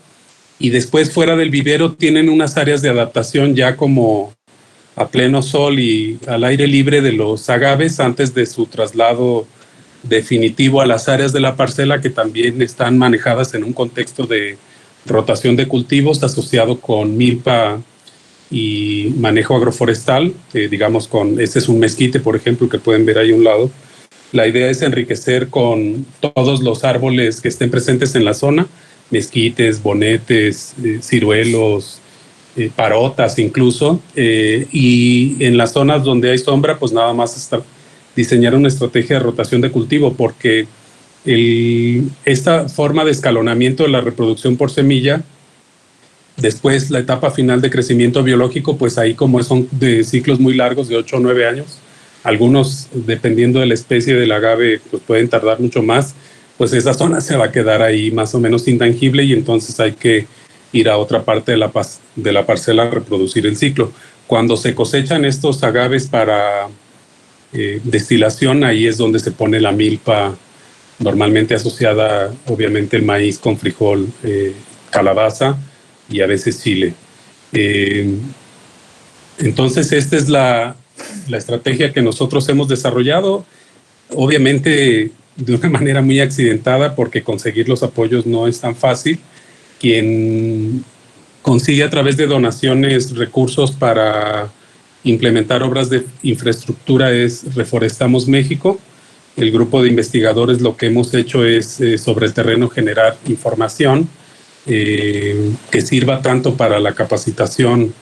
Y después, fuera del vivero, tienen unas áreas de adaptación ya como a pleno sol y al aire libre de los agaves antes de su traslado definitivo a las áreas de la parcela, que también están manejadas en un contexto de rotación de cultivos asociado con milpa y manejo agroforestal, digamos este es un mezquite, por ejemplo, que pueden ver ahí a un lado. La idea es enriquecer con todos los árboles que estén presentes en la zona, mezquites, bonetes, ciruelos, parotas incluso, y en las zonas donde hay sombra, pues nada más diseñar una estrategia de rotación de cultivo, porque esta forma de escalonamiento de la reproducción por semilla, después la etapa final de crecimiento biológico, pues ahí como son de ciclos muy largos, de 8 o 9 años, algunos dependiendo de la especie del agave, pues pueden tardar mucho más, pues esa zona se va a quedar ahí más o menos intangible y entonces hay que ir a otra parte de la parcela a reproducir el ciclo. Cuando se cosechan estos agaves para destilación, ahí es donde se pone la milpa, normalmente asociada obviamente el maíz con frijol, calabaza y a veces chile. Entonces esta es la estrategia que nosotros hemos desarrollado, obviamente de una manera muy accidentada, porque conseguir los apoyos no es tan fácil. Quien consigue a través de donaciones recursos para implementar obras de infraestructura es Reforestamos México. El grupo de investigadores lo que hemos hecho es sobre el terreno generar información que sirva tanto para la capacitación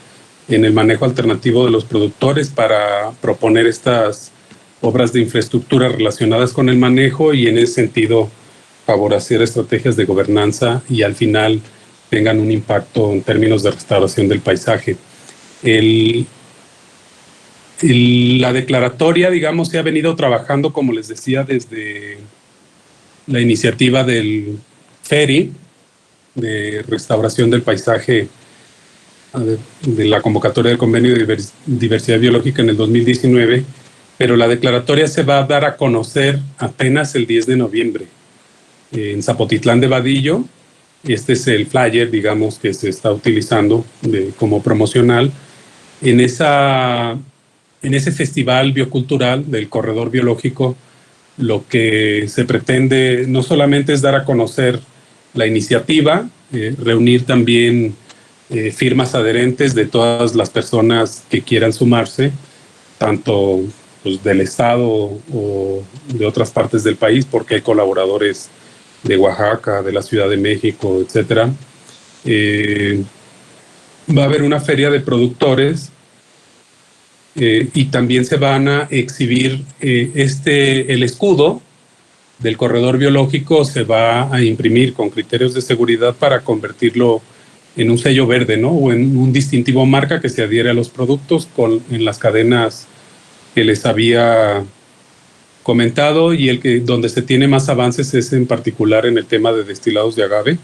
en el manejo alternativo de los productores, para proponer estas obras de infraestructura relacionadas con el manejo y en ese sentido favorecer estrategias de gobernanza y al final tengan un impacto en términos de restauración del paisaje. La declaratoria, digamos, se ha venido trabajando, como les decía, desde la iniciativa del FERI, de restauración del paisaje, de la convocatoria del Convenio de Diversidad Biológica en el 2019, pero la declaratoria se va a dar a conocer apenas el 10 de noviembre en Zapotitlán de Vadillo. Este es el flyer, digamos, que se está utilizando como promocional. En ese festival biocultural del corredor biológico, lo que se pretende no solamente es dar a conocer la iniciativa, reunir también firmas adherentes de todas las personas que quieran sumarse, tanto pues, del Estado o de otras partes del país, porque hay colaboradores de Oaxaca, de la Ciudad de México, etcétera. Va a haber una feria de productores y también se van a exhibir el escudo del corredor biológico se va a imprimir con criterios de seguridad para convertirlo en un sello verde, ¿no? O en un distintivo marca que se adhiere a los productos en las cadenas que les había comentado, y donde se tiene más avances es en particular en el tema de destilados de agave,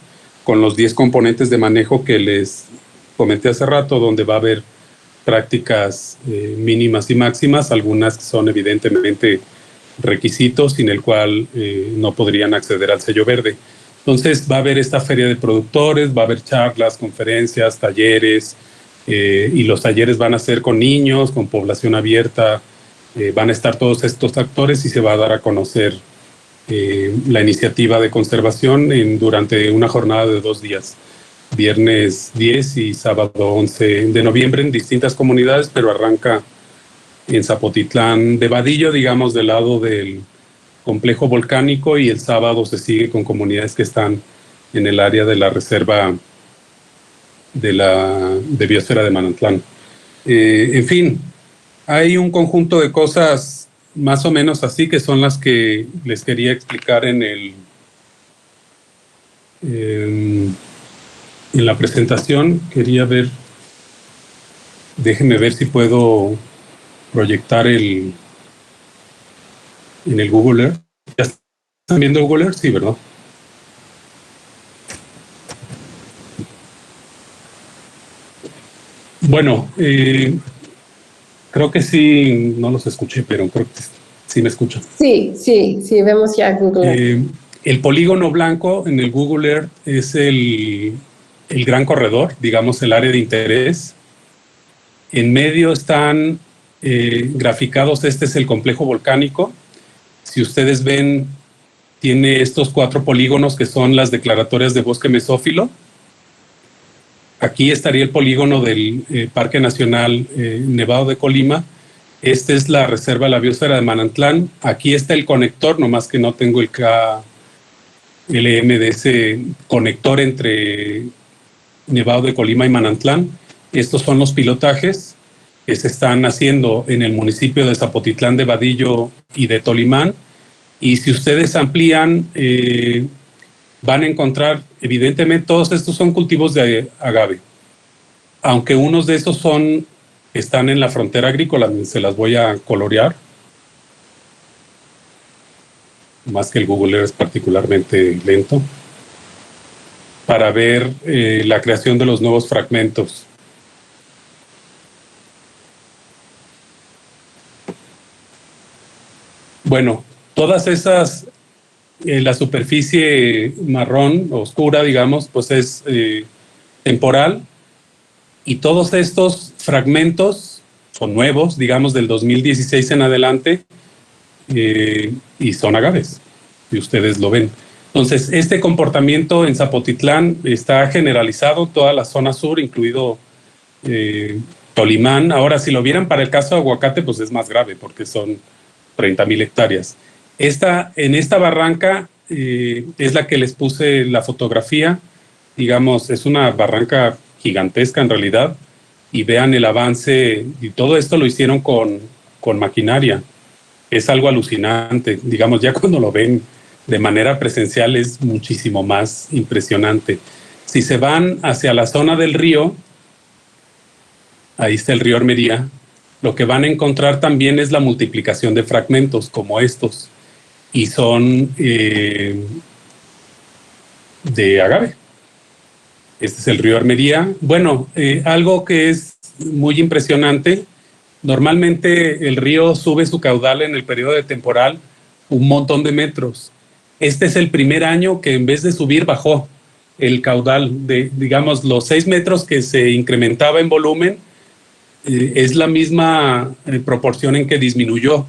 con los 10 componentes de manejo que les comenté hace rato, donde va a haber prácticas mínimas y máximas, algunas que son evidentemente requisitos sin el cual no podrían acceder al sello verde. Entonces va a haber esta feria de productores, va a haber charlas, conferencias, talleres, y los talleres van a ser con niños, con población abierta, van a estar todos estos actores y se va a dar a conocer la iniciativa de conservación durante una jornada de 2 días, viernes 10 y sábado 11 de noviembre en distintas comunidades, pero arranca en Zapotitlán de Vadillo, digamos, del lado del complejo volcánico, y el sábado se sigue con comunidades que están en el área de la reserva de biosfera de Manantlán. En fin, hay un conjunto de cosas más o menos así que son las que les quería explicar en la presentación. Quería ver, déjenme ver si puedo proyectar en el Google Earth. ¿Ya están viendo Google Earth? Sí, ¿verdad? Bueno, creo que sí, no los escuché, pero creo que sí me escuchan. Sí, vemos ya Google Earth. El polígono blanco en el Google Earth es el gran corredor, digamos, el área de interés. En medio están graficados, este es el complejo volcánico. Si ustedes ven, tiene estos 4 polígonos que son las declaratorias de bosque mesófilo. Aquí estaría el polígono del Parque Nacional Nevado de Colima. Esta es la reserva de la biosfera de Manantlán. Aquí está el conector, nomás que no tengo el KLM de ese conector entre Nevado de Colima y Manantlán. Estos son los pilotajes que se están haciendo en el municipio de Zapotitlán de Vadillo y de Tolimán. Y si ustedes amplían, van a encontrar, evidentemente, todos estos son cultivos de agave. Aunque unos de estos están en la frontera agrícola, se las voy a colorear. Más que el Google Earth es particularmente lento. Para ver la creación de los nuevos fragmentos. Bueno, todas esas, la superficie marrón, oscura, digamos, pues es temporal, y todos estos fragmentos son nuevos, digamos, del 2016 en adelante, y son agaves, y ustedes lo ven. Entonces, este comportamiento en Zapotitlán está generalizado, toda la zona sur, incluido Tolimán. Ahora, si lo vieran para el caso de aguacate, pues es más grave, porque son 30,000 hectáreas. En esta barranca es la que les puse la fotografía. Digamos, es una barranca gigantesca en realidad, y vean el avance, y todo esto lo hicieron con maquinaria. Es algo alucinante. Digamos, ya cuando lo ven de manera presencial es muchísimo más impresionante. Si se van hacia la zona del río, ahí está el río Armería, lo que van a encontrar también es la multiplicación de fragmentos como estos, y son de agave. Este es el río Armería. Bueno, algo que es muy impresionante, normalmente el río sube su caudal en el periodo de temporal un montón de metros. Este es el primer año que en vez de subir bajó el caudal de, digamos, los 6 metros que se incrementaba en volumen, es la misma proporción en que disminuyó,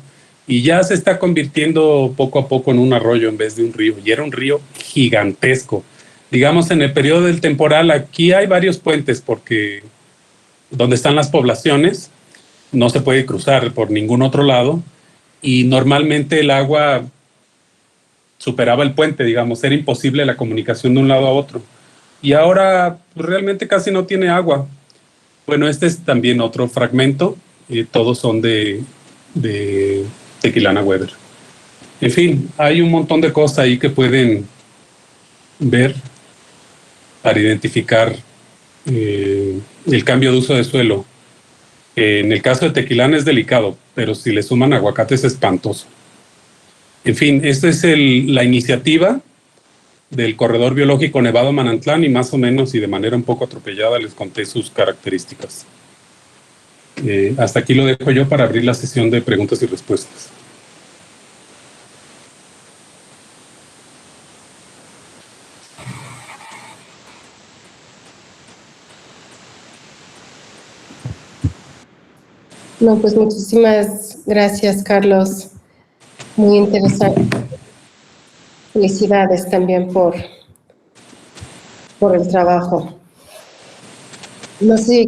y ya se está convirtiendo poco a poco en un arroyo en vez de un río, y era un río gigantesco. Digamos, en el periodo del temporal aquí hay varios puentes, porque donde están las poblaciones no se puede cruzar por ningún otro lado, y normalmente el agua superaba el puente, digamos, era imposible la comunicación de un lado a otro. Y ahora pues, realmente casi no tiene agua. Bueno, este es también otro fragmento todos son de Tequilana Weber. En fin, hay un montón de cosas ahí que pueden ver para identificar el cambio de uso de suelo. En el caso de Tequilana es delicado, pero si le suman aguacate es espantoso. En fin, esta es la iniciativa del Corredor Biológico Nevado-Manantlán y más o menos y de manera un poco atropellada les conté sus características. Hasta aquí lo dejo yo para abrir la sesión de preguntas y respuestas. No, pues muchísimas gracias, Carlos. Muy interesante. Felicidades también por el trabajo. No sé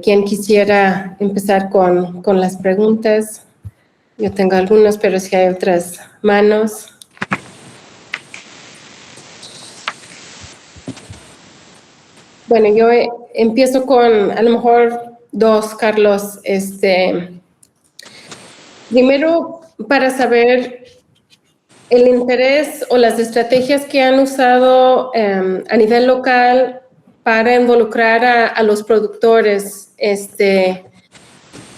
quién quisiera empezar con las preguntas. Yo tengo algunas, pero si hay otras manos. Bueno, yo empiezo con a lo mejor dos, Carlos. Primero, para saber el interés o las estrategias que han usado a nivel local para involucrar a los productores.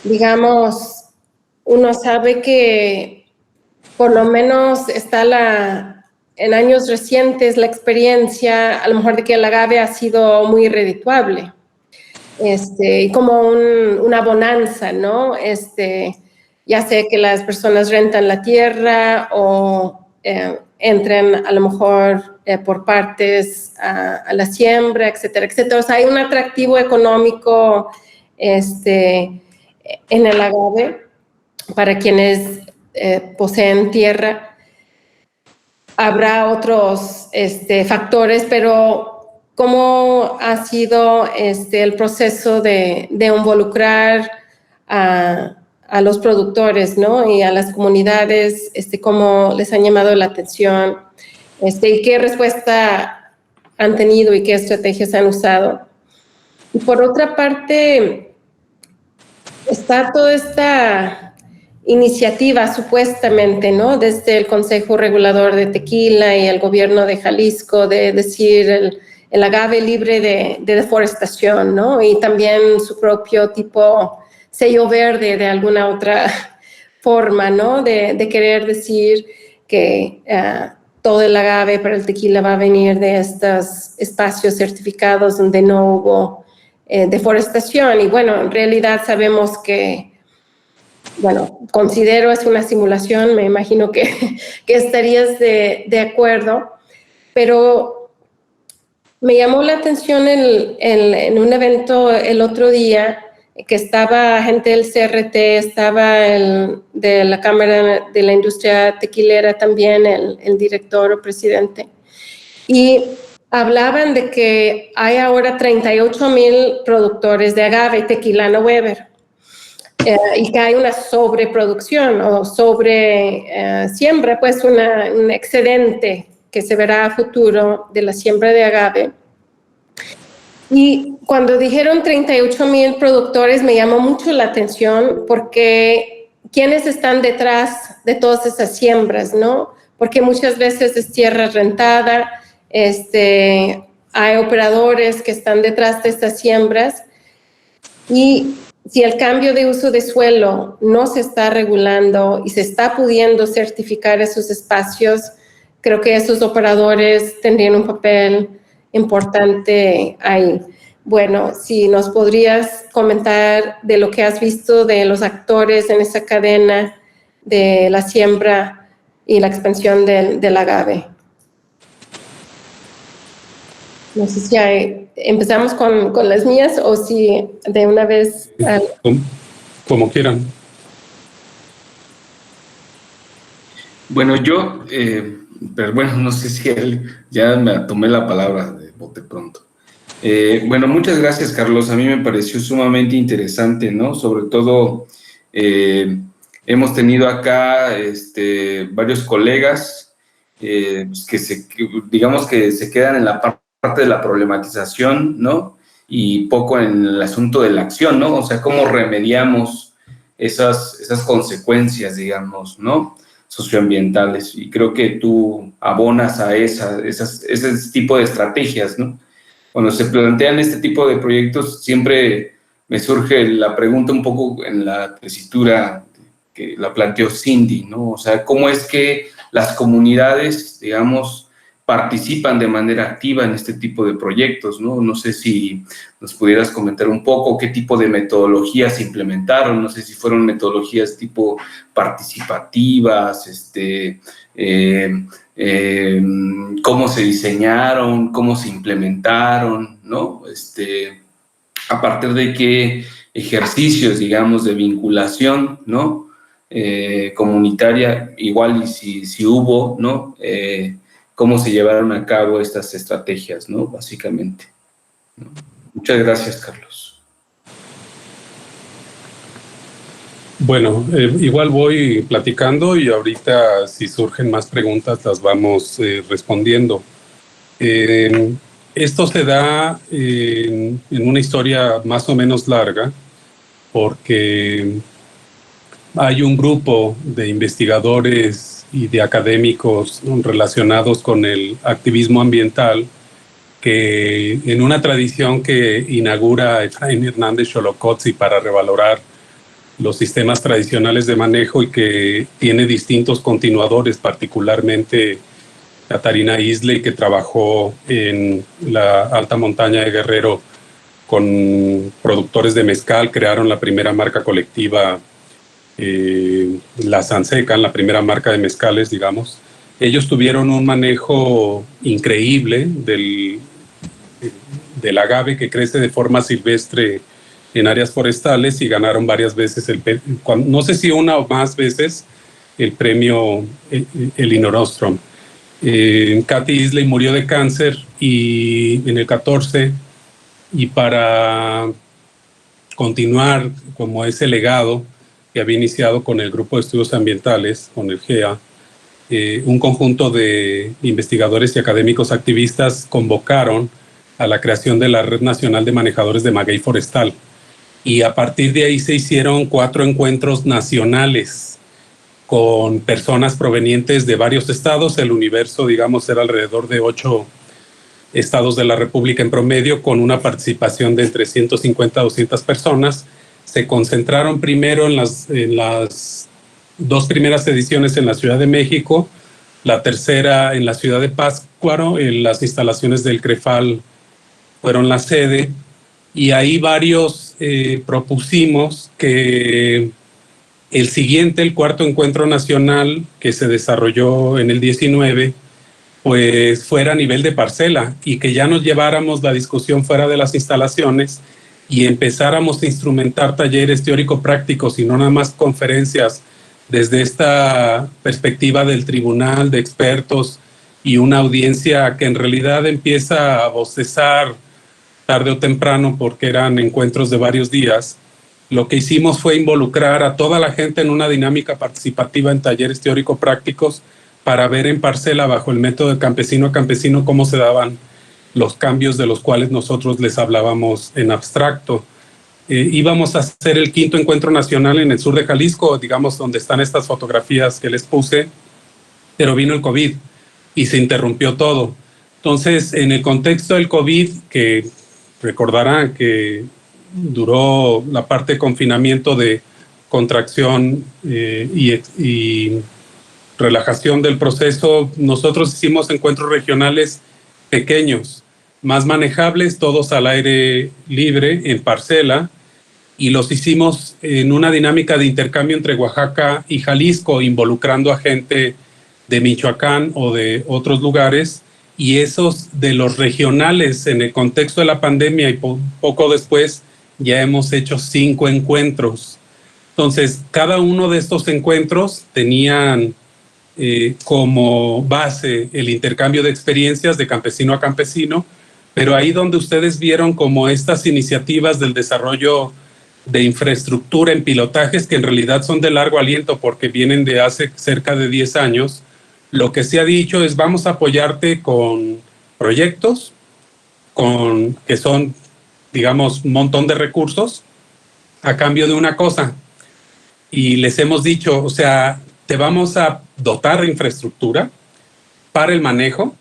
Digamos, uno sabe que por lo menos está en años recientes la experiencia, a lo mejor de que el agave ha sido muy redituable, y como una bonanza, ¿no? Ya sé que las personas rentan la tierra o entren a lo mejor por partes a la siembra, etcétera, etcétera. O sea, hay un atractivo económico en el agave para quienes poseen tierra. Habrá otros factores, pero ¿cómo ha sido el proceso de involucrar a los productores, ¿no? Y a las comunidades, cómo les han llamado la atención, y qué respuesta han tenido y qué estrategias han usado? Y por otra parte, está toda esta iniciativa supuestamente, ¿no? Desde el Consejo Regulador de Tequila y el gobierno de Jalisco de decir el agave libre de deforestación, ¿no? Y también su propio tipo sello verde de alguna otra forma, ¿no? De querer decir que todo el agave para el tequila va a venir de estos espacios certificados donde no hubo deforestación. Y bueno, en realidad sabemos que, bueno, considero es una simulación, me imagino que estarías de acuerdo, pero me llamó la atención en un evento el otro día que estaba gente del CRT, estaba de la Cámara de la Industria Tequilera también, el director o presidente, y hablaban de que hay ahora 38,000 productores de agave Tequilana Weber, y que hay una sobreproducción o sobre siembra, pues un excedente que se verá a futuro de la siembra de agave. Y cuando dijeron 38,000 productores me llamó mucho la atención porque ¿quiénes están detrás de todas esas siembras, no? Porque muchas veces es tierra rentada, hay operadores que están detrás de estas siembras, y si el cambio de uso de suelo no se está regulando y se está pudiendo certificar esos espacios, creo que esos operadores tendrían un papel importante ahí. Bueno, si nos podrías comentar de lo que has visto de los actores en esa cadena de la siembra y la expansión del agave. No sé si empezamos con las mías o si de una vez... Como quieran. Bueno, yo, pero bueno, no sé si ya me tomé la palabra de bote pronto. Bueno, muchas gracias, Carlos. A mí me pareció sumamente interesante, ¿no? Sobre todo, hemos tenido acá varios colegas digamos que se quedan en la parte de la problematización, ¿no? y poco en el asunto de la acción, ¿no? O sea, cómo remediamos esas consecuencias, digamos, ¿no? Socioambientales. Y creo que tú abonas a ese tipo de estrategias, ¿no? Cuando se plantean este tipo de proyectos, siempre me surge la pregunta un poco en la tesitura que la planteó Cindy, ¿no? O sea, ¿cómo es que las comunidades, digamos, participan de manera activa en este tipo de proyectos, ¿no? No sé si nos pudieras comentar un poco qué tipo de metodologías se implementaron, no sé si fueron metodologías tipo participativas, cómo se diseñaron, cómo se implementaron, ¿no? A partir de qué ejercicios, digamos, de vinculación, ¿no? Comunitaria, igual y si hubo, ¿no? Cómo se llevaron a cabo estas estrategias, ¿no? Básicamente, ¿no? Muchas gracias, Carlos. Bueno, igual voy platicando y ahorita si surgen más preguntas las vamos respondiendo. Esto se da en una historia más o menos larga porque hay un grupo de investigadores y de académicos relacionados con el activismo ambiental que en una tradición que inaugura Efraín Hernández Xolocotzi para revalorar los sistemas tradicionales de manejo y que tiene distintos continuadores, particularmente Catarina Isley, que trabajó en la alta montaña de Guerrero con productores de mezcal, crearon la primera marca colectiva, la Sansecan, la primera marca de mezcales, digamos. Ellos tuvieron un manejo increíble del agave que crece de forma silvestre en áreas forestales y ganaron varias veces, no sé si una o más veces, el premio Elinor Ostrom. Katy Isley murió de cáncer y en el 14, y para continuar como ese legado que había iniciado con el Grupo de Estudios Ambientales, con el GEA, un conjunto de investigadores y académicos activistas convocaron a la creación de la Red Nacional de Manejadores de Maguey Forestal. Y a partir de ahí se hicieron 4 encuentros nacionales con personas provenientes de varios estados. El universo, digamos, era alrededor de 8 estados de la República en promedio, con una participación de entre 150 a 200 personas. Se concentraron primero en las 2 primeras ediciones en la Ciudad de México, la tercera en la ciudad de Pátzcuaro, en las instalaciones del CREFAL fueron la sede, y ahí varios propusimos que el siguiente, el 4º encuentro nacional que se desarrolló en el 19, pues fuera a nivel de parcela y que ya nos lleváramos la discusión fuera de las instalaciones y empezáramos a instrumentar talleres teórico-prácticos y no nada más conferencias desde esta perspectiva del tribunal de expertos y una audiencia que en realidad empieza a bostezar tarde o temprano porque eran encuentros de varios días. Lo que hicimos fue involucrar a toda la gente en una dinámica participativa en talleres teórico-prácticos para ver en parcela, bajo el método de campesino a campesino, cómo se daban los cambios de los cuales nosotros les hablábamos en abstracto. Íbamos a hacer el 5º encuentro nacional en el sur de Jalisco, digamos, donde están estas fotografías que les puse, pero vino el COVID y se interrumpió todo. Entonces, en el contexto del COVID, que recordarán que duró la parte de confinamiento de contracción y relajación del proceso, nosotros hicimos encuentros regionales pequeños, más manejables, todos al aire libre, en parcela, y los hicimos en una dinámica de intercambio entre Oaxaca y Jalisco, involucrando a gente de Michoacán o de otros lugares, y esos de los regionales en el contexto de la pandemia y poco después ya hemos hecho 5 encuentros. Entonces, cada uno de estos encuentros tenían como base el intercambio de experiencias de campesino a campesino, pero ahí donde ustedes vieron como estas iniciativas del desarrollo de infraestructura en pilotajes que en realidad son de largo aliento porque vienen de hace cerca de 10 años, lo que se ha dicho es vamos a apoyarte con proyectos que son digamos, un montón de recursos a cambio de una cosa. Y les hemos dicho, o sea, te vamos a dotar de infraestructura para el manejo,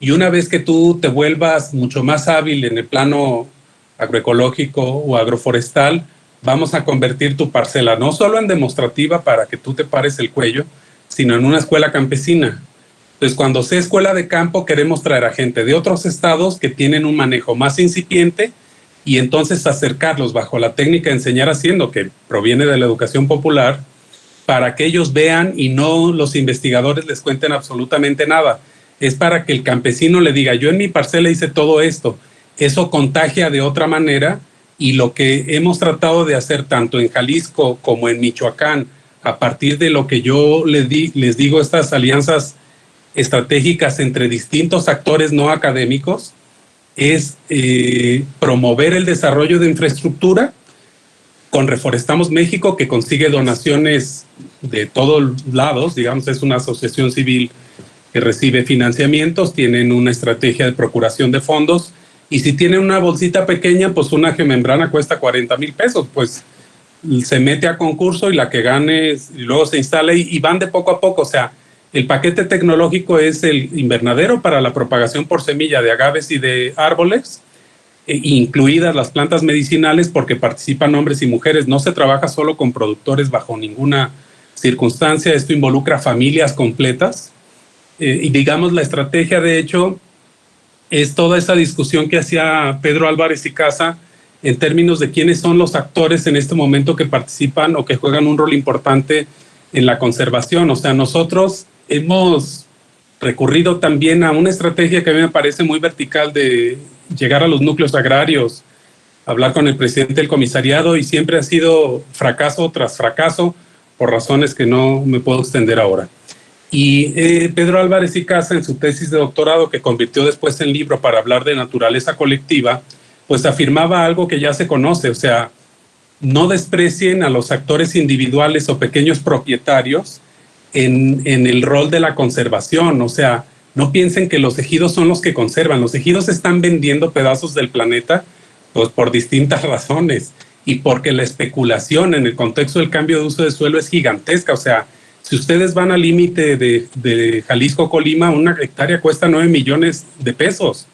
y una vez que tú te vuelvas mucho más hábil en el plano agroecológico o agroforestal, vamos a convertir tu parcela no solo en demostrativa para que tú te pares el cuello, sino en una escuela campesina. Entonces, cuando sea escuela de campo, queremos traer a gente de otros estados que tienen un manejo más incipiente y entonces acercarlos bajo la técnica de enseñar haciendo, que proviene de la educación popular, para que ellos vean y no los investigadores les cuenten absolutamente nada. Es para que el campesino le diga, yo en mi parcela hice todo esto. Eso contagia de otra manera, y lo que hemos tratado de hacer tanto en Jalisco como en Michoacán, a partir de lo que yo les digo, estas alianzas estratégicas entre distintos actores no académicos, es promover el desarrollo de infraestructura con Reforestamos México, que consigue donaciones de todos lados, digamos, es una asociación civil que recibe financiamientos, tienen una estrategia de procuración de fondos, y si tienen una bolsita pequeña, pues una geomembrana cuesta 40,000 pesos, pues se mete a concurso y la que gane, y luego se instala, y van de poco a poco. O sea, el paquete tecnológico es el invernadero para la propagación por semilla de agaves y de árboles, incluidas las plantas medicinales, porque participan hombres y mujeres. No se trabaja solo con productores bajo ninguna circunstancia, esto involucra familias completas. Y digamos, la estrategia, de hecho, es toda esa discusión que hacía Pedro Álvarez y Casa en términos de quiénes son los actores en este momento que participan o que juegan un rol importante en la conservación. O sea, nosotros hemos recurrido también a una estrategia que a mí me parece muy vertical, de llegar a los núcleos agrarios, hablar con el presidente del comisariado, y siempre ha sido fracaso tras fracaso por razones que no me puedo extender ahora. Y Pedro Álvarez y Casa, en su tesis de doctorado, que convirtió después en libro para hablar de naturaleza colectiva, pues afirmaba algo que ya se conoce. O sea, no desprecien a los actores individuales o pequeños propietarios en el rol de la conservación. O sea, no piensen que los ejidos son los que conservan. Los ejidos están vendiendo pedazos del planeta, pues, por distintas razones, y porque la especulación en el contexto del cambio de uso de suelo es gigantesca. O sea, si ustedes van al límite de Jalisco-Colima, una hectárea cuesta 9 millones de pesos.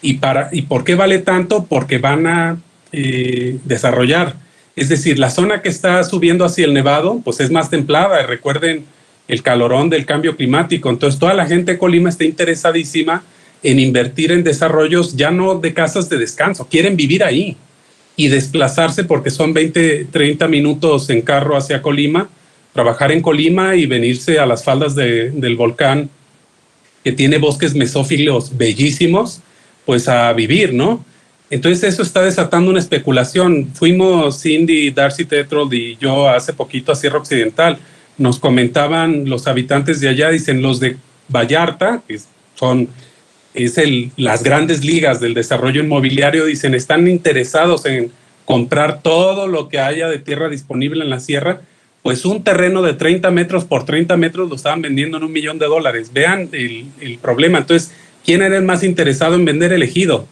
¿Y por qué vale tanto? Porque van a desarrollar. Es decir, la zona que está subiendo hacia el Nevado, pues es más templada. Recuerden el calorón del cambio climático. Entonces, toda la gente de Colima está interesadísima en invertir en desarrollos ya no de casas de descanso. Quieren vivir ahí y desplazarse, porque son 20, 30 minutos en carro hacia Colima, trabajar en Colima y venirse a las faldas del volcán, que tiene bosques mesófilos bellísimos, pues a vivir, ¿no? Entonces eso está desatando una especulación. Fuimos Cindy, Darcy Tetrold y yo hace poquito a Sierra Occidental. Nos comentaban los habitantes de allá, dicen, los de Vallarta, que son las grandes ligas del desarrollo inmobiliario, dicen, están interesados en comprar todo lo que haya de tierra disponible en la sierra. Pues un terreno de 30 metros por 30 metros lo estaban vendiendo en $1 millón. Vean el problema. Entonces, ¿quién era el más interesado en vender el ejido?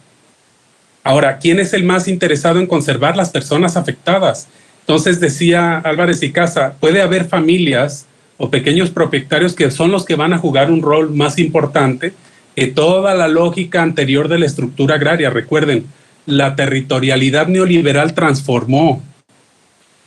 Ahora, ¿quién es el más interesado en conservar las personas afectadas? Entonces, decía Álvarez y Casa, puede haber familias o pequeños propietarios que son los que van a jugar un rol más importante que toda la lógica anterior de la estructura agraria. Recuerden, la territorialidad neoliberal transformó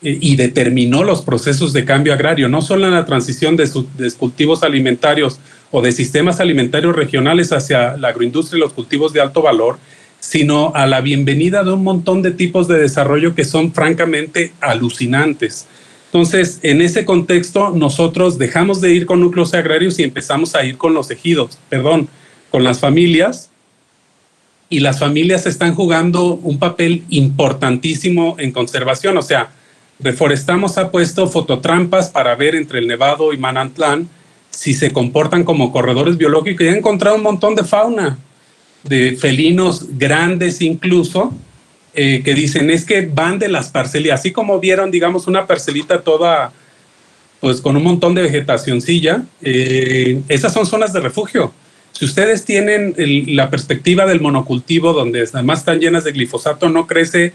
y determinó los procesos de cambio agrario, no solo en la transición de cultivos alimentarios o de sistemas alimentarios regionales hacia la agroindustria y los cultivos de alto valor, sino a la bienvenida de un montón de tipos de desarrollo que son francamente alucinantes. Entonces, en ese contexto, nosotros dejamos de ir con núcleos agrarios y empezamos a ir con los ejidos, con las familias, y las familias están jugando un papel importantísimo en conservación. O sea, Reforestamos ha puesto fototrampas para ver entre el Nevado y Manantlán si se comportan como corredores biológicos, y han encontrado un montón de fauna, de felinos grandes incluso, que dicen es que van de las parcelas, así como vieron, digamos, una parcelita toda, pues con un montón de vegetacioncilla, esas son zonas de refugio, Si ustedes tienen la perspectiva del monocultivo, donde además están llenas de glifosato, no crece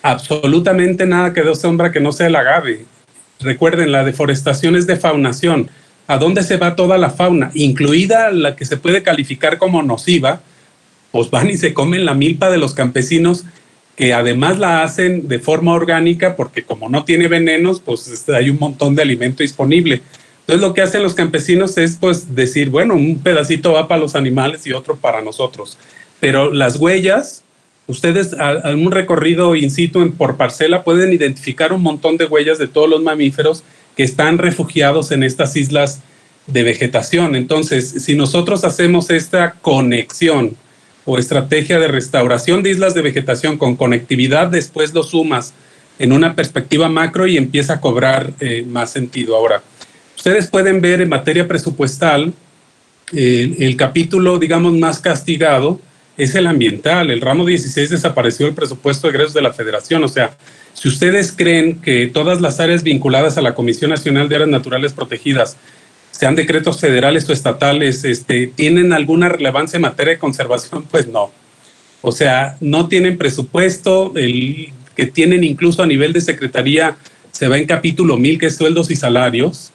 absolutamente nada que dé sombra que no sea el agave. Recuerden, la deforestación es defaunación. ¿A dónde se va toda la fauna? Incluida la que se puede calificar como nociva, pues van y se comen la milpa de los campesinos, que además la hacen de forma orgánica, porque como no tiene venenos, pues hay un montón de alimento disponible. Entonces lo que hacen los campesinos es pues decir, bueno, un pedacito va para los animales y otro para nosotros. Pero las huellas, ustedes a un recorrido in situ por parcela pueden identificar un montón de huellas de todos los mamíferos que están refugiados en estas islas de vegetación. Entonces, si nosotros hacemos esta conexión o estrategia de restauración de islas de vegetación con conectividad, después lo sumas en una perspectiva macro y empieza a cobrar más sentido. Ahora, ustedes pueden ver en materia presupuestal, el capítulo, digamos, más castigado es el ambiental. El ramo 16 desapareció el presupuesto de egresos de la Federación. O sea, si ustedes creen que todas las áreas vinculadas a la Comisión Nacional de Áreas Naturales Protegidas, sean decretos federales o estatales, tienen alguna relevancia en materia de conservación, pues no. O sea, no tienen presupuesto, el que tienen incluso a nivel de secretaría se va en capítulo 1000, que es sueldos y salarios,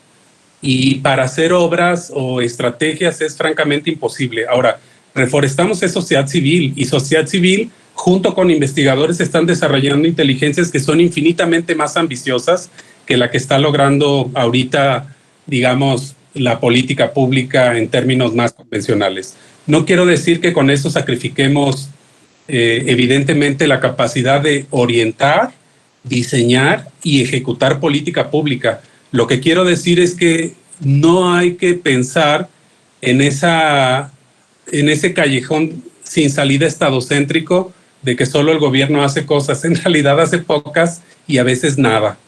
y para hacer obras o estrategias es francamente imposible. Ahora, reforestamos es sociedad civil, y sociedad civil junto con investigadores están desarrollando inteligencias que son infinitamente más ambiciosas que la que está logrando ahorita, digamos, la política pública en términos más convencionales. No quiero decir que con eso sacrifiquemos evidentemente la capacidad de orientar, diseñar y ejecutar política pública. Lo que quiero decir es que no hay que pensar en ese callejón sin salida estadocéntrico de que solo el gobierno hace cosas. En realidad hace pocas y a veces nada.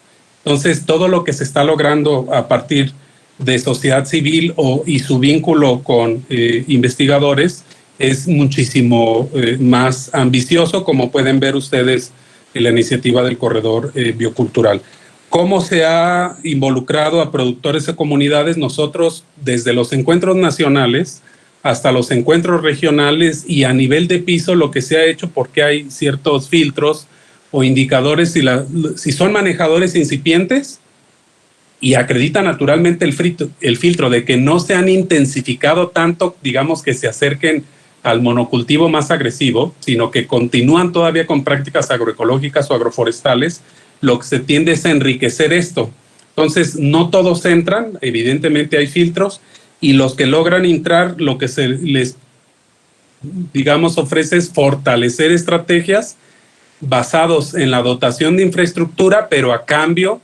Entonces, todo lo que se está logrando a partir de sociedad civil y su vínculo con investigadores es muchísimo más ambicioso, como pueden ver ustedes en la iniciativa del corredor biocultural. ¿Cómo se ha involucrado a productores de comunidades? Nosotros, desde los encuentros nacionales hasta los encuentros regionales y a nivel de piso, lo que se ha hecho, porque hay ciertos filtros o indicadores, si son manejadores incipientes, y acredita naturalmente el filtro de que no se han intensificado tanto, digamos, que se acerquen al monocultivo más agresivo, sino que continúan todavía con prácticas agroecológicas o agroforestales, lo que se tiende es a enriquecer esto. Entonces, no todos entran, evidentemente hay filtros, y los que logran entrar, lo que se les, digamos, ofrece es fortalecer estrategias basados en la dotación de infraestructura, pero a cambio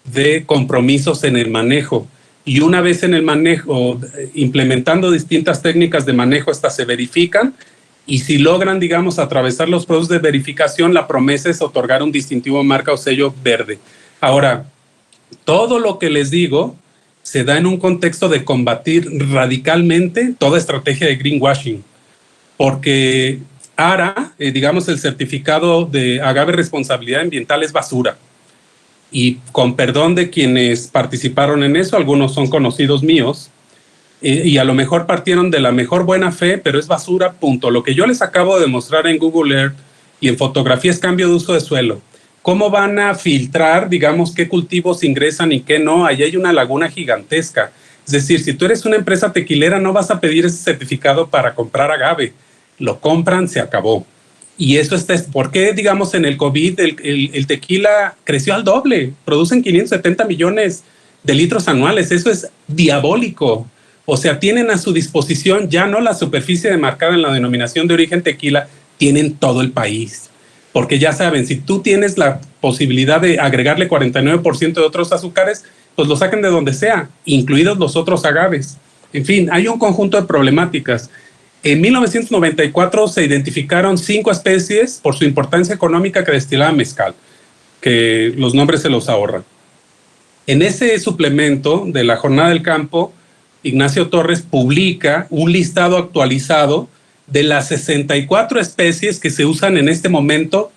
de compromisos en el manejo. Y una vez en el manejo, implementando distintas técnicas de manejo, estas se verifican, y si logran, digamos, atravesar los procesos de verificación, la promesa es otorgar un distintivo marca o sello verde. Ahora, todo lo que les digo se da en un contexto de combatir radicalmente toda estrategia de greenwashing, porque ARA, digamos, el certificado de agave responsabilidad ambiental es basura. Y con perdón de quienes participaron en eso, algunos son conocidos míos, y a lo mejor partieron de la mejor buena fe, pero es basura, punto. Lo que yo les acabo de mostrar en Google Earth y en fotografía es cambio de uso de suelo. ¿Cómo van a filtrar, digamos, qué cultivos ingresan y qué no? Allí hay una laguna gigantesca. Es decir, si tú eres una empresa tequilera, no vas a pedir ese certificado para comprar agave. Lo compran, se acabó. Y eso está, ¿por qué, digamos, en el COVID el tequila creció al doble? Producen 570 millones de litros anuales. Eso es diabólico. O sea, tienen a su disposición ya no la superficie demarcada en la denominación de origen tequila, tienen todo el país. Porque ya saben, si tú tienes la posibilidad de agregarle 49% de otros azúcares, pues lo saquen de donde sea, incluidos los otros agaves. En fin, hay un conjunto de problemáticas. En 1994 se identificaron 5 especies por su importancia económica que destilaban mezcal, que los nombres se los ahorran. En ese suplemento de la Jornada del Campo, Ignacio Torres publica un listado actualizado de las 64 especies que se usan en este momento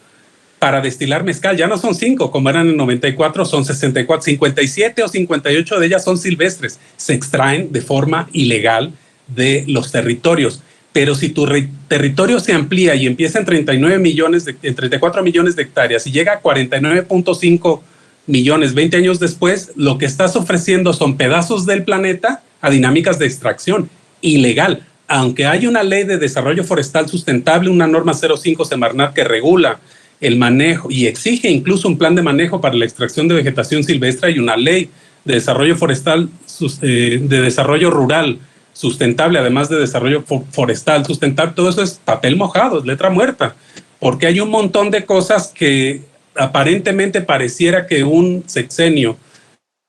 para destilar mezcal. Ya no son 5, como eran en 94, son 64, 57 o 58 de ellas son silvestres. Se extraen de forma ilegal de los territorios. Pero si tu territorio se amplía y empieza en 34 millones de hectáreas y llega a 49.5 millones 20 años después, lo que estás ofreciendo son pedazos del planeta a dinámicas de extracción ilegal. Aunque hay una ley de desarrollo forestal sustentable, una norma 05 Semarnat que regula el manejo y exige incluso un plan de manejo para la extracción de vegetación silvestre, y una ley de desarrollo forestal, de desarrollo rural sustentable, además de desarrollo forestal sustentable, todo eso es papel mojado, es letra muerta, porque hay un montón de cosas que aparentemente pareciera que un sexenio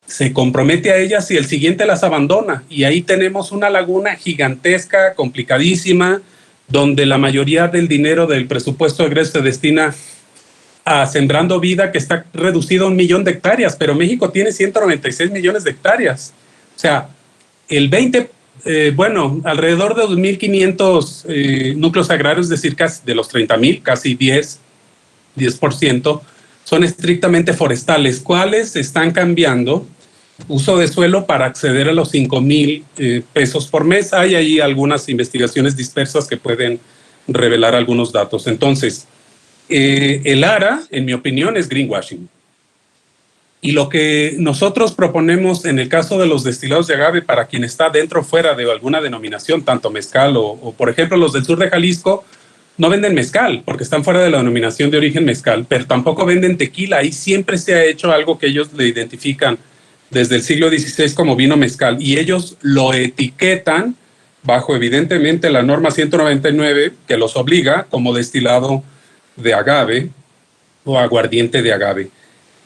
se compromete a ellas y el siguiente las abandona, y ahí tenemos una laguna gigantesca, complicadísima, donde la mayoría del dinero del presupuesto de egreso se destina a Sembrando Vida, que está reducido a 1 millón de hectáreas, pero México tiene 196 millones de hectáreas. O sea, el 20, alrededor de 2.500 núcleos agrarios, es decir, casi de los 30.000, casi 10%, son estrictamente forestales. ¿Cuáles están cambiando uso de suelo para acceder a los 5,000 pesos por mes? Hay ahí algunas investigaciones dispersas que pueden revelar algunos datos. Entonces, el ARA, en mi opinión, es greenwashing. Y lo que nosotros proponemos en el caso de los destilados de agave, para quien está dentro o fuera de alguna denominación, tanto mezcal o, por ejemplo, los del sur de Jalisco, no venden mezcal porque están fuera de la denominación de origen mezcal, pero tampoco venden tequila. Ahí siempre se ha hecho algo que ellos le identifican desde el siglo XVI como vino mezcal, y ellos lo etiquetan bajo, evidentemente, la norma 199 que los obliga como destilado de agave o aguardiente de agave.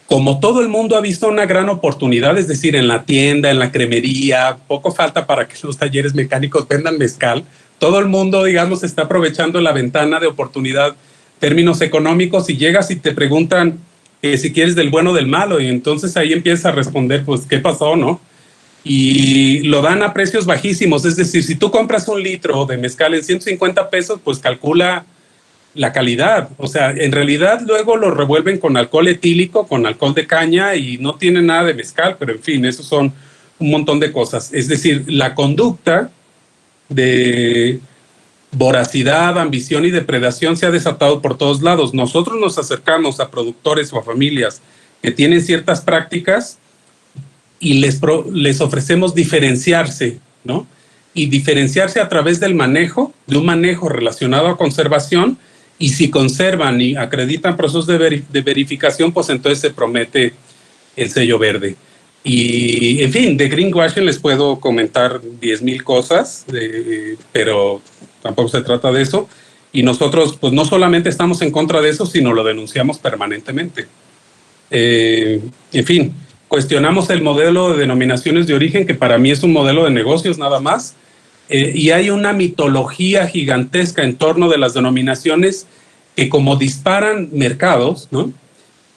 Como todo el mundo ha visto una gran oportunidad, es decir, en la tienda, en la cremería, poco falta para que los talleres mecánicos vendan mezcal. Todo el mundo, digamos, está aprovechando la ventana de oportunidad, términos económicos, y llegas y te preguntan si quieres del bueno o del malo, y entonces ahí empiezas a responder, pues, ¿qué pasó, no? Y lo dan a precios bajísimos, es decir, si tú compras 1 litro de mezcal en 150 pesos, pues calcula la calidad. O sea, en realidad luego lo revuelven con alcohol etílico, con alcohol de caña, y no tiene nada de mezcal, pero en fin, esos son un montón de cosas. Es decir, la conducta de voracidad, ambición y depredación se ha desatado por todos lados. Nosotros nos acercamos a productores o a familias que tienen ciertas prácticas y les ofrecemos diferenciarse, ¿no? Y diferenciarse a través del manejo, de un manejo relacionado a conservación, y si conservan y acreditan procesos de verificación, pues entonces se promete el sello verde. Y, en fin, de greenwashing les puedo comentar 10,000 cosas, pero tampoco se trata de eso. Y nosotros, pues, no solamente estamos en contra de eso, sino lo denunciamos permanentemente. En fin, cuestionamos el modelo de denominaciones de origen, que para mí es un modelo de negocios nada más. Y hay una mitología gigantesca en torno de las denominaciones que, como disparan mercados, ¿no?,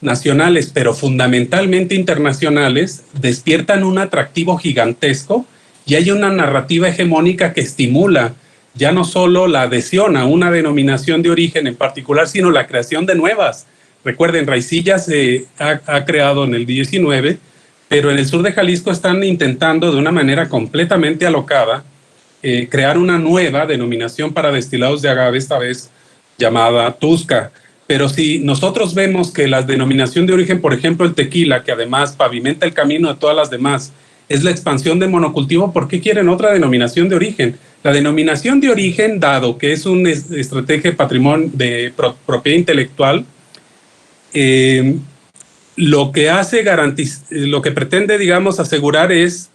nacionales, pero fundamentalmente internacionales, despiertan un atractivo gigantesco, y hay una narrativa hegemónica que estimula ya no solo la adhesión a una denominación de origen en particular, sino la creación de nuevas. Recuerden, Raicilla se ha creado en el 19, pero en el sur de Jalisco están intentando de una manera completamente alocada crear una nueva denominación para destilados de agave, esta vez llamada Tusca. Pero si nosotros vemos que la denominación de origen, por ejemplo, el tequila, que además pavimenta el camino de todas las demás, es la expansión de monocultivo, ¿por qué quieren otra denominación de origen? La denominación de origen, dado que es una estrategia de patrimonio, de propiedad intelectual, lo que pretende, digamos, asegurar es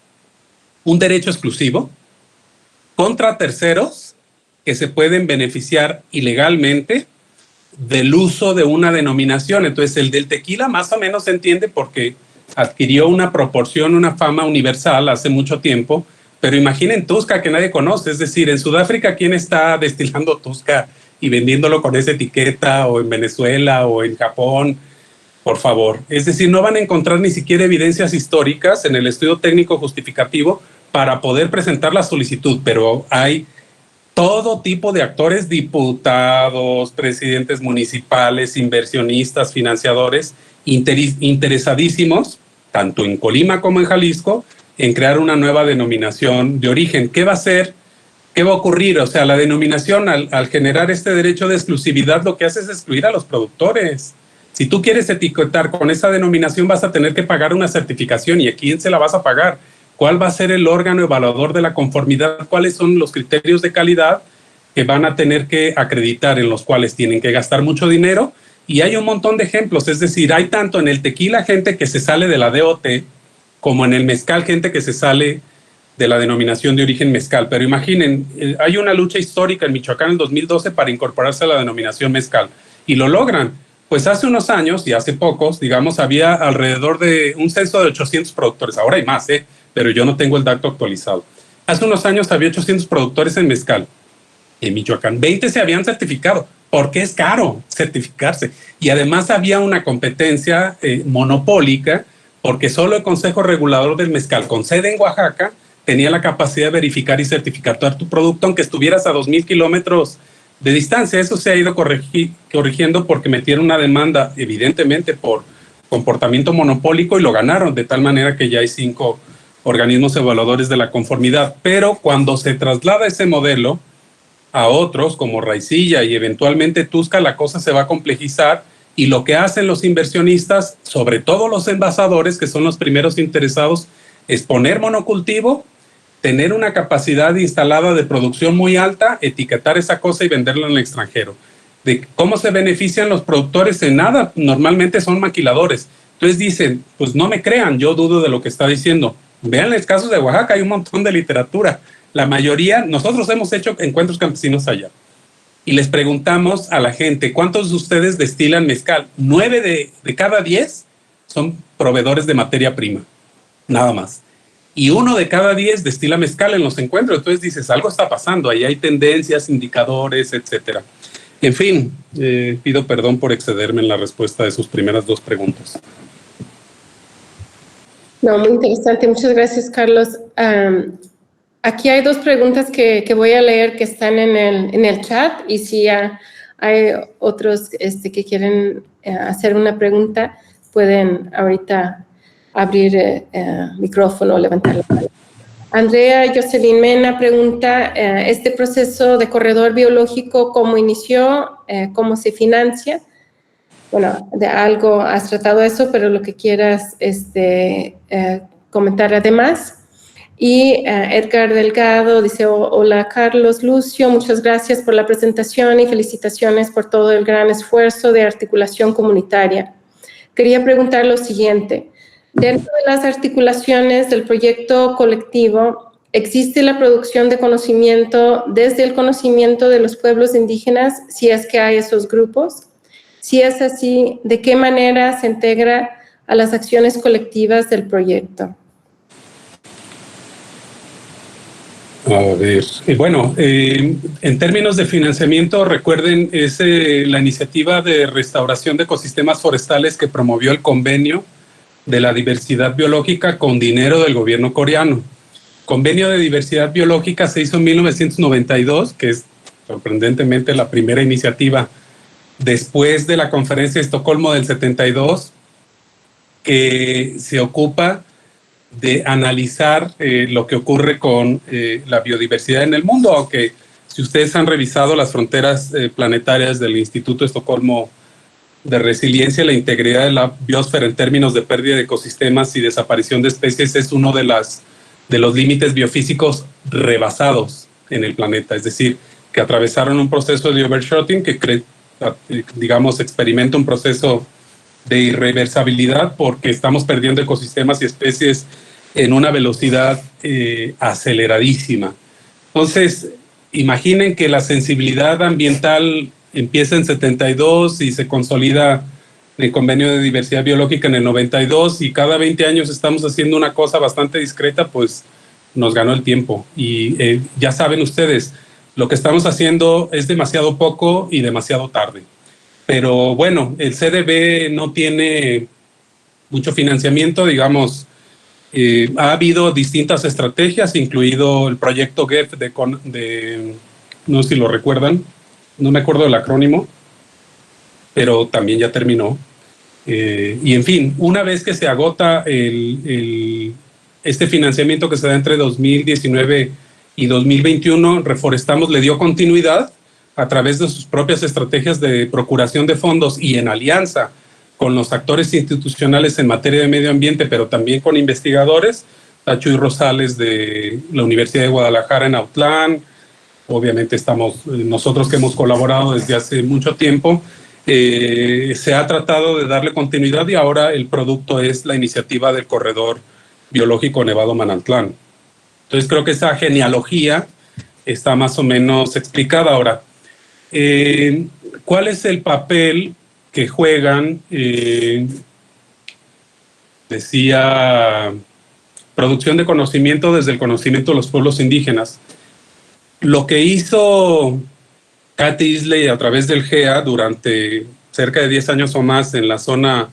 un derecho exclusivo contra terceros que se pueden beneficiar ilegalmente del uso de una denominación. Entonces, el del tequila más o menos se entiende porque adquirió una proporción, una fama universal hace mucho tiempo, pero imaginen Tusca, que nadie conoce. Es decir, en Sudáfrica, ¿quién está destilando Tusca y vendiéndolo con esa etiqueta? O en Venezuela o en Japón, por favor. Es decir, no van a encontrar ni siquiera evidencias históricas en el estudio técnico justificativo para poder presentar la solicitud, pero hay todo tipo de actores, diputados, presidentes municipales, inversionistas, financiadores, interesadísimos, tanto en Colima como en Jalisco, en crear una nueva denominación de origen. ¿Qué va a hacer ¿qué va a ocurrir? O sea, la denominación al generar este derecho de exclusividad lo que hace es excluir a los productores. Si tú quieres etiquetar con esa denominación vas a tener que pagar una certificación. ¿Y a quién se la vas a pagar? ¿Cuál va a ser el órgano evaluador de la conformidad? ¿Cuáles son los criterios de calidad que van a tener que acreditar, en los cuales tienen que gastar mucho dinero? Y hay un montón de ejemplos, es decir, hay tanto en el tequila gente que se sale de la DOT, como en el mezcal gente que se sale de la denominación de origen mezcal. Pero imaginen, hay una lucha histórica en Michoacán en el 2012 para incorporarse a la denominación mezcal, y lo logran. Pues hace unos años, y hace pocos, digamos, había alrededor de un censo de 800 productores, ahora hay más, pero yo no tengo el dato actualizado. Hace unos años había 800 productores en mezcal en Michoacán, 20 se habían certificado, porque es caro certificarse. Y además había una competencia monopólica, porque solo el Consejo Regulador del Mezcal, con sede en Oaxaca, tenía la capacidad de verificar y certificar todo tu producto, aunque estuvieras a 2,000 kilómetros de distancia. Eso se ha ido corrigiendo porque metieron una demanda, evidentemente, por comportamiento monopólico, y lo ganaron, de tal manera que ya hay 5 organismos evaluadores de la conformidad. Pero cuando se traslada ese modelo a otros como Raicilla y eventualmente Tuxtla, la cosa se va a complejizar, y lo que hacen los inversionistas, sobre todo los envasadores, que son los primeros interesados, es poner monocultivo, tener una capacidad instalada de producción muy alta, etiquetar esa cosa y venderla en el extranjero. ¿De cómo se benefician los productores? En nada, normalmente son maquiladores. Entonces dicen, pues no me crean, yo dudo de lo que está diciendo. Vean los casos de Oaxaca, hay un montón de literatura. La mayoría, nosotros hemos hecho encuentros campesinos allá y les preguntamos a la gente, ¿cuántos de ustedes destilan mezcal? 9 de cada 10 son proveedores de materia prima, nada más. Y 1 de cada 10 destila mezcal en los encuentros. Entonces dices, algo está pasando, ahí hay tendencias, indicadores, etcétera. En fin, pido perdón por excederme en la respuesta de sus primeras 2 preguntas. No, muy interesante. Muchas gracias, Carlos. Aquí hay 2 preguntas que voy a leer que están en el chat, y si hay otros que quieren hacer una pregunta, pueden ahorita abrir micrófono o levantar la mano. Andrea Jocelyn Mena pregunta, ¿este proceso de corredor biológico cómo inició? ¿Cómo se financia? Bueno, de algo has tratado eso, pero lo que quieras comentar además. Y Edgar Delgado dice, hola Carlos Lucio, muchas gracias por la presentación y felicitaciones por todo el gran esfuerzo de articulación comunitaria. Quería preguntar lo siguiente, dentro de las articulaciones del proyecto colectivo, ¿existe la producción de conocimiento desde el conocimiento de los pueblos indígenas, si es que hay esos grupos? Si es así, ¿de qué manera se integra a las acciones colectivas del proyecto? A ver, bueno, en términos de financiamiento, recuerden, es la iniciativa de restauración de ecosistemas forestales que promovió el convenio de la diversidad biológica con dinero del gobierno coreano. Convenio de diversidad biológica se hizo en 1992, que es sorprendentemente la primera iniciativa después de la conferencia de Estocolmo del 72, que se ocupa de analizar lo que ocurre con la biodiversidad en el mundo, aunque si ustedes han revisado las fronteras planetarias del Instituto Estocolmo de Resiliencia, la integridad de la biosfera en términos de pérdida de ecosistemas y desaparición de especies es uno de los límites biofísicos rebasados en el planeta, es decir, que atravesaron un proceso de overshooting que digamos experimenta un proceso de irreversibilidad porque estamos perdiendo ecosistemas y especies en una velocidad aceleradísima. Entonces, imaginen que la sensibilidad ambiental empieza en 72 y se consolida en el Convenio de Diversidad Biológica en el 92, y cada 20 años estamos haciendo una cosa bastante discreta, pues nos ganó el tiempo. Y ya saben ustedes, lo que estamos haciendo es demasiado poco y demasiado tarde. Pero bueno, el CDB no tiene mucho financiamiento, digamos. Ha habido distintas estrategias, incluido el proyecto GEF no sé si lo recuerdan, no me acuerdo del acrónimo, pero también ya terminó. Y en fin, una vez que se agota este financiamiento que se da entre 2019 y 2021 Reforestamos le dio continuidad a través de sus propias estrategias de procuración de fondos y en alianza con los actores institucionales en materia de medio ambiente, pero también con investigadores, Chuy Rosales de la Universidad de Guadalajara en Autlán, obviamente estamos nosotros que hemos colaborado desde hace mucho tiempo, se ha tratado de darle continuidad y ahora el producto es la iniciativa del Corredor Biológico Nevado Manantlán. Entonces creo que esa genealogía está más o menos explicada. Ahora, ¿cuál es el papel que juegan, decía, producción de conocimiento desde el conocimiento de los pueblos indígenas? Lo que hizo Katy Isley a través del GEA durante cerca de 10 años o más en la zona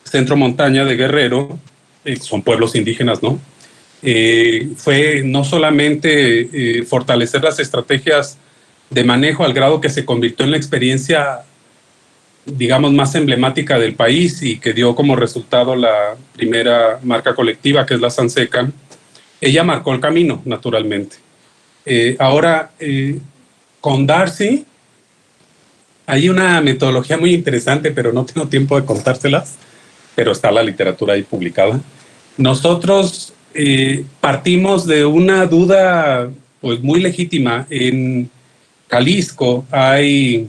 centro-montaña de Guerrero, son pueblos indígenas, ¿no? Fue no solamente fortalecer las estrategias de manejo al grado que se convirtió en la experiencia, digamos, más emblemática del país y que dio como resultado la primera marca colectiva, que es la Sansecan. Ella marcó el camino, naturalmente. Ahora, con Darcy, hay una metodología muy interesante, pero no tengo tiempo de contárselas, pero está la literatura ahí publicada. Nosotros partimos de una duda pues muy legítima. En Jalisco hay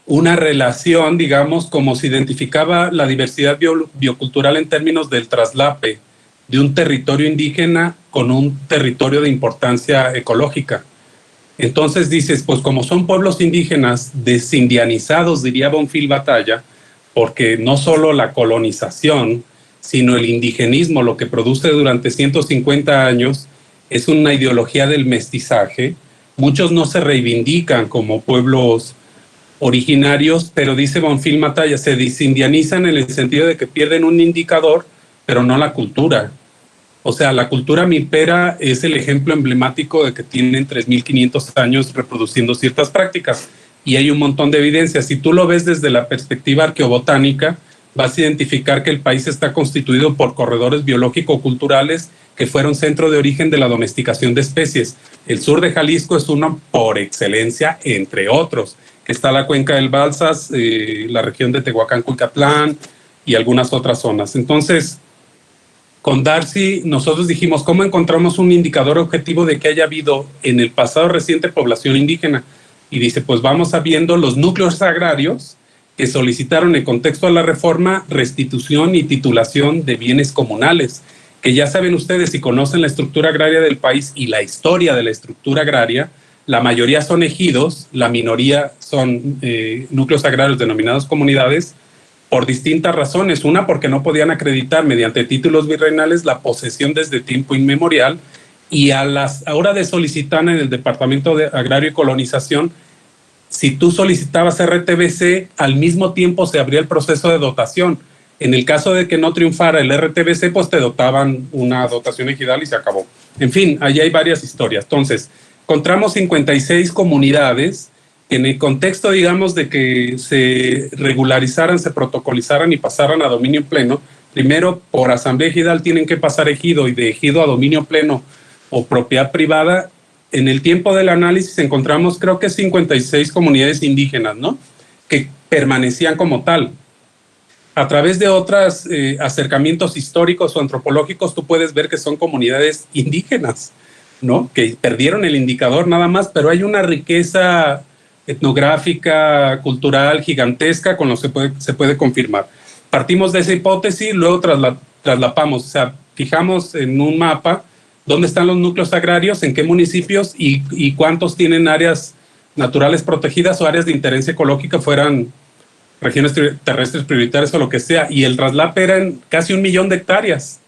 una relación, digamos, como se identificaba la diversidad biocultural en términos del traslape de un territorio indígena con un territorio de importancia ecológica. Entonces dices, pues como son pueblos indígenas desindianizados, diría Bonfil Batalla, porque no solo la colonización, sino el indigenismo, lo que produce durante 150 años, es una ideología del mestizaje. Muchos no se reivindican como pueblos originarios, pero dice Bonfil Batalla, se desindianizan en el sentido de que pierden un indicador, pero no la cultura. O sea, la cultura milpera es el ejemplo emblemático de que tienen 3.500 años reproduciendo ciertas prácticas y hay un montón de evidencias. Si tú lo ves desde la perspectiva arqueobotánica, vas a identificar que el país está constituido por corredores biológico-culturales que fueron centro de origen de la domesticación de especies. El sur de Jalisco es uno por excelencia, entre otros. Está la cuenca del Balsas, la región de Tehuacán, Cuicatlán y algunas otras zonas. Entonces, con Darcy nosotros dijimos, ¿cómo encontramos un indicador objetivo de que haya habido en el pasado reciente población indígena? Y dice, pues vamos a viendo los núcleos agrarios que solicitaron en contexto de la reforma restitución y titulación de bienes comunales, que ya saben ustedes, si conocen la estructura agraria del país y la historia de la estructura agraria, la mayoría son ejidos, la minoría son núcleos agrarios denominados comunidades, por distintas razones. Una, porque no podían acreditar mediante títulos virreinales la posesión desde tiempo inmemorial, y a la hora de solicitar en el Departamento de Agrario y Colonización, si tú solicitabas RTBC, al mismo tiempo se abría el proceso de dotación. En el caso de que no triunfara el RTBC, pues te dotaban una dotación ejidal y se acabó. En fin, ahí hay varias historias. Entonces, encontramos 56 comunidades en el contexto, digamos, de que se regularizaran, se protocolizaran y pasaran a dominio pleno. Primero, por asamblea ejidal tienen que pasar ejido, y de ejido a dominio pleno o propiedad privada. En el tiempo del análisis encontramos, creo que 56 comunidades indígenas, ¿no?, que permanecían como tal. A través de otros acercamientos históricos o antropológicos, tú puedes ver que son comunidades indígenas, ¿no?, que perdieron el indicador nada más, pero hay una riqueza etnográfica, cultural, gigantesca, con lo que se puede confirmar. Partimos de esa hipótesis, luego traslapamos, o sea, fijamos en un mapa dónde están los núcleos agrarios, en qué municipios y cuántos tienen áreas naturales protegidas o áreas de interés ecológico, fueran regiones terrestres prioritarias o lo que sea, y el traslape era en casi 1 millón de hectáreas.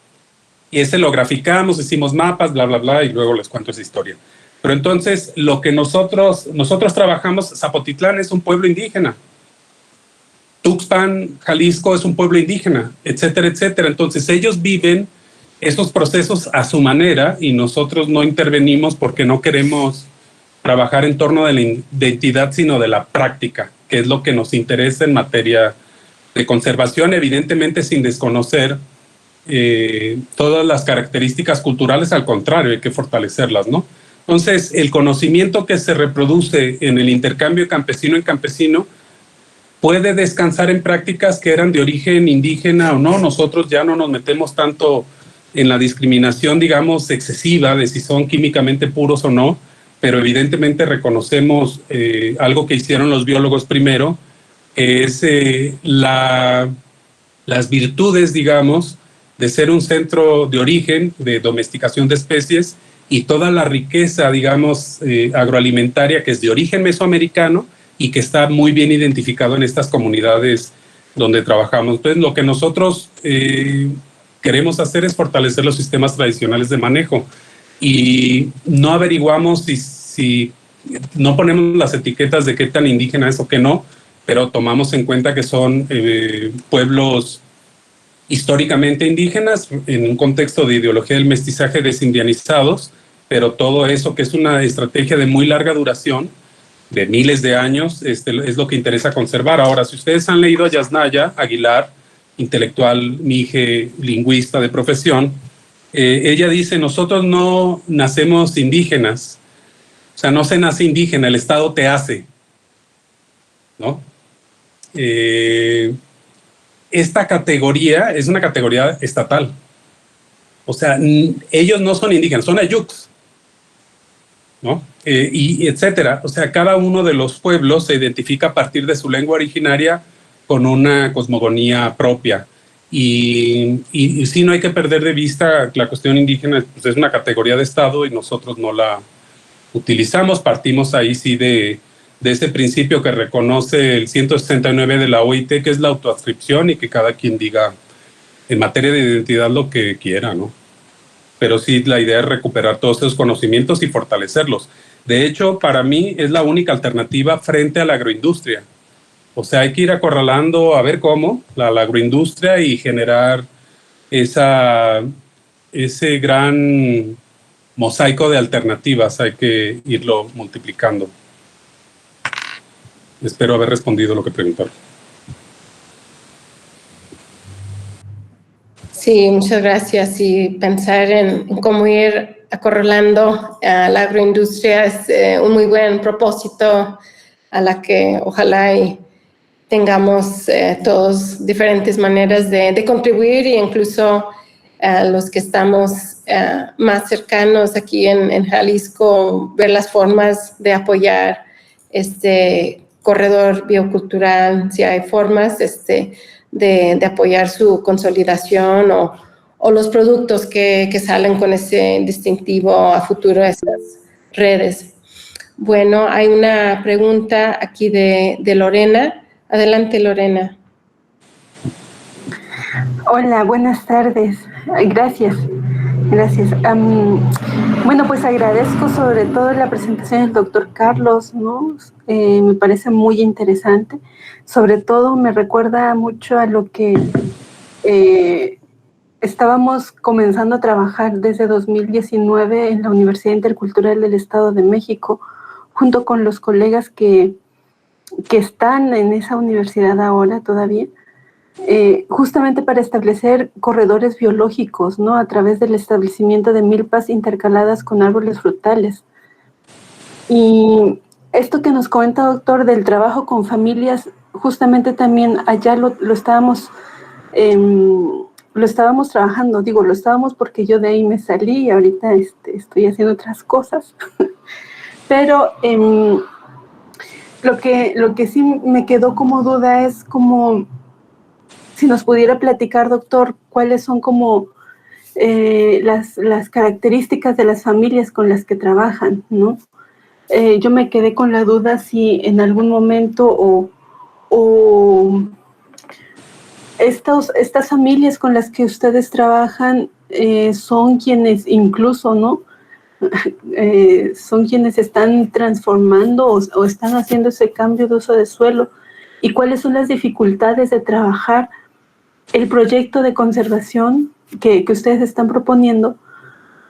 Y ese lo graficamos, hicimos mapas, bla, bla, bla, y luego les cuento esa historia. Pero entonces, lo que nosotros trabajamos, Zapotitlán es un pueblo indígena, Tuxpan, Jalisco es un pueblo indígena, etcétera, etcétera. Entonces, ellos viven esos procesos a su manera y nosotros no intervenimos porque no queremos trabajar en torno de la identidad, sino de la práctica, que es lo que nos interesa en materia de conservación, evidentemente sin desconocer todas las características culturales, al contrario, hay que fortalecerlas, ¿no? Entonces, el conocimiento que se reproduce en el intercambio campesino en campesino puede descansar en prácticas que eran de origen indígena o no. Nosotros ya no nos metemos tanto en la discriminación, digamos, excesiva de si son químicamente puros o no, pero evidentemente reconocemos algo que hicieron los biólogos primero, que es las virtudes, digamos, de ser un centro de origen, de domesticación de especies, y toda la riqueza, digamos, agroalimentaria que es de origen mesoamericano y que está muy bien identificado en estas comunidades donde trabajamos. Entonces, lo que nosotros queremos hacer es fortalecer los sistemas tradicionales de manejo y no averiguamos si no ponemos las etiquetas de qué tan indígena es o qué no, pero tomamos en cuenta que son pueblos históricamente indígenas en un contexto de ideología del mestizaje desindianizados, pero todo eso que es una estrategia de muy larga duración, de miles de años, es lo que interesa conservar. Ahora, si ustedes han leído a Yasnaya Aguilar, intelectual, mije, lingüista de profesión, ella dice, nosotros no nacemos indígenas, o sea, no se nace indígena, el Estado te hace, ¿no? Esta categoría es una categoría estatal. O sea, ellos no son indígenas, son ayuks, ¿no? Y etcétera. O sea, cada uno de los pueblos se identifica a partir de su lengua originaria con una cosmogonía propia. Y sí, no hay que perder de vista la cuestión indígena, pues es una categoría de Estado y nosotros no la utilizamos. Partimos ahí sí de ese principio que reconoce el 169 de la OIT, que es la autoadscripción y que cada quien diga en materia de identidad lo que quiera, ¿no? Pero sí, la idea es recuperar todos esos conocimientos y fortalecerlos. De hecho, para mí es la única alternativa frente a la agroindustria. O sea, hay que ir acorralando a ver cómo la agroindustria y generar ese gran mosaico de alternativas. Hay que irlo multiplicando. Espero haber respondido lo que preguntaron. Sí, muchas gracias. Y pensar en cómo ir acorralando a la agroindustria es un muy buen propósito a la que ojalá y tengamos todos diferentes maneras de contribuir e incluso los que estamos más cercanos aquí en Jalisco, ver las formas de apoyar este corredor biocultural, si hay formas de apoyar su consolidación o los productos que salen con ese distintivo a futuro de esas redes. Bueno, hay una pregunta aquí de Lorena. Adelante, Lorena. Hola, buenas tardes. Gracias. Gracias. Bueno, pues agradezco sobre todo la presentación del doctor Carlos, ¿no? Me parece muy interesante. Sobre todo me recuerda mucho a lo que estábamos comenzando a trabajar desde 2019 en la Universidad Intercultural del Estado de México, junto con los colegas que están en esa universidad ahora todavía, justamente para establecer corredores biológicos, ¿no? A través del establecimiento de milpas intercaladas con árboles frutales. Y esto que nos comenta, doctor, del trabajo con familias, justamente también allá lo estábamos trabajando. Digo, lo estábamos porque yo de ahí me salí y ahorita estoy haciendo otras cosas. Pero lo que sí me quedó como duda es como si nos pudiera platicar, doctor, cuáles son como las características de las familias con las que trabajan, ¿no? Yo me quedé con la duda si en algún momento estas familias con las que ustedes trabajan son quienes incluso, ¿no? Son quienes están transformando o están haciendo ese cambio de uso de suelo, y cuáles son las dificultades de trabajar el proyecto de conservación que ustedes están proponiendo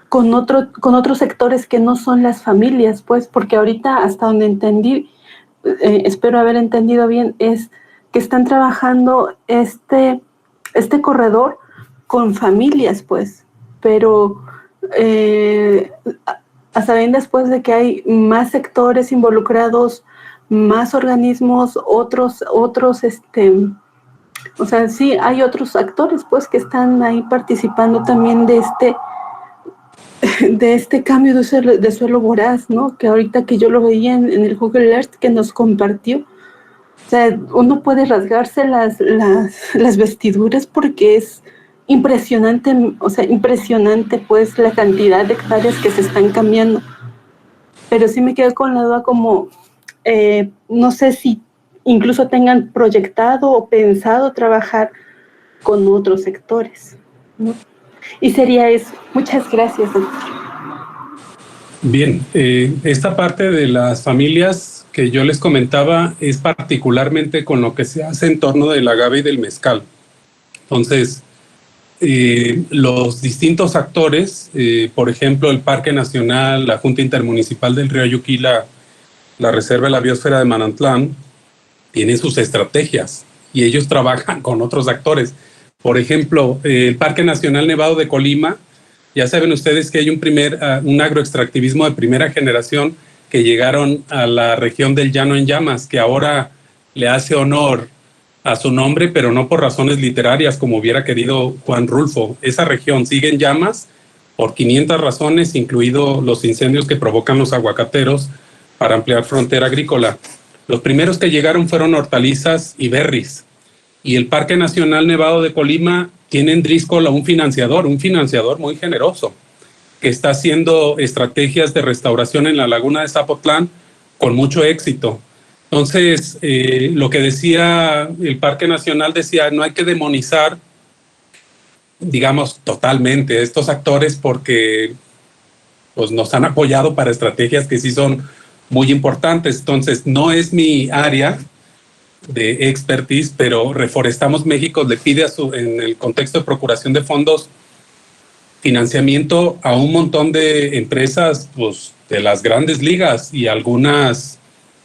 con otros sectores que no son las familias, pues, porque ahorita hasta donde entendí, espero haber entendido bien, es que están trabajando este corredor con familias, pues, pero a sabiendas pues de que hay más sectores involucrados, más organismos, otros, o sea, sí, hay otros actores pues que están ahí participando también de este cambio de suelo voraz, ¿no? Que ahorita que yo lo veía en el Google Earth que nos compartió, o sea, uno puede rasgarse las vestiduras porque es impresionante, o sea, impresionante pues la cantidad de hectáreas que se están cambiando. Pero sí me quedo con la duda como, no sé si incluso tengan proyectado o pensado trabajar con otros sectores, ¿no? Y sería eso. Muchas gracias, doctor. Bien, esta parte de las familias que yo les comentaba es particularmente con lo que se hace en torno del agave y del mezcal. Entonces, los distintos actores, por ejemplo, el Parque Nacional, la Junta Intermunicipal del Río Ayuquí, la Reserva de la Biosfera de Manantlán, tienen sus estrategias y ellos trabajan con otros actores. Por ejemplo, el Parque Nacional Nevado de Colima, ya saben ustedes que hay un agroextractivismo de primera generación que llegaron a la región del Llano en Llamas, que ahora le hace honor a su nombre, pero no por razones literarias como hubiera querido Juan Rulfo. Esa región sigue en llamas por 500 razones, incluidos los incendios que provocan los aguacateros para ampliar frontera agrícola. Los primeros que llegaron fueron hortalizas y berries. Y el Parque Nacional Nevado de Colima tiene en Driscoll un financiador muy generoso, que está haciendo estrategias de restauración en la laguna de Zapotlán con mucho éxito. Entonces, lo que decía el Parque Nacional decía, no hay que demonizar, digamos, totalmente a estos actores porque pues, nos han apoyado para estrategias que sí son muy importantes. Entonces, no es mi área de expertise, pero Reforestamos México le pide en el contexto de procuración de fondos financiamiento a un montón de empresas pues, de las grandes ligas y algunas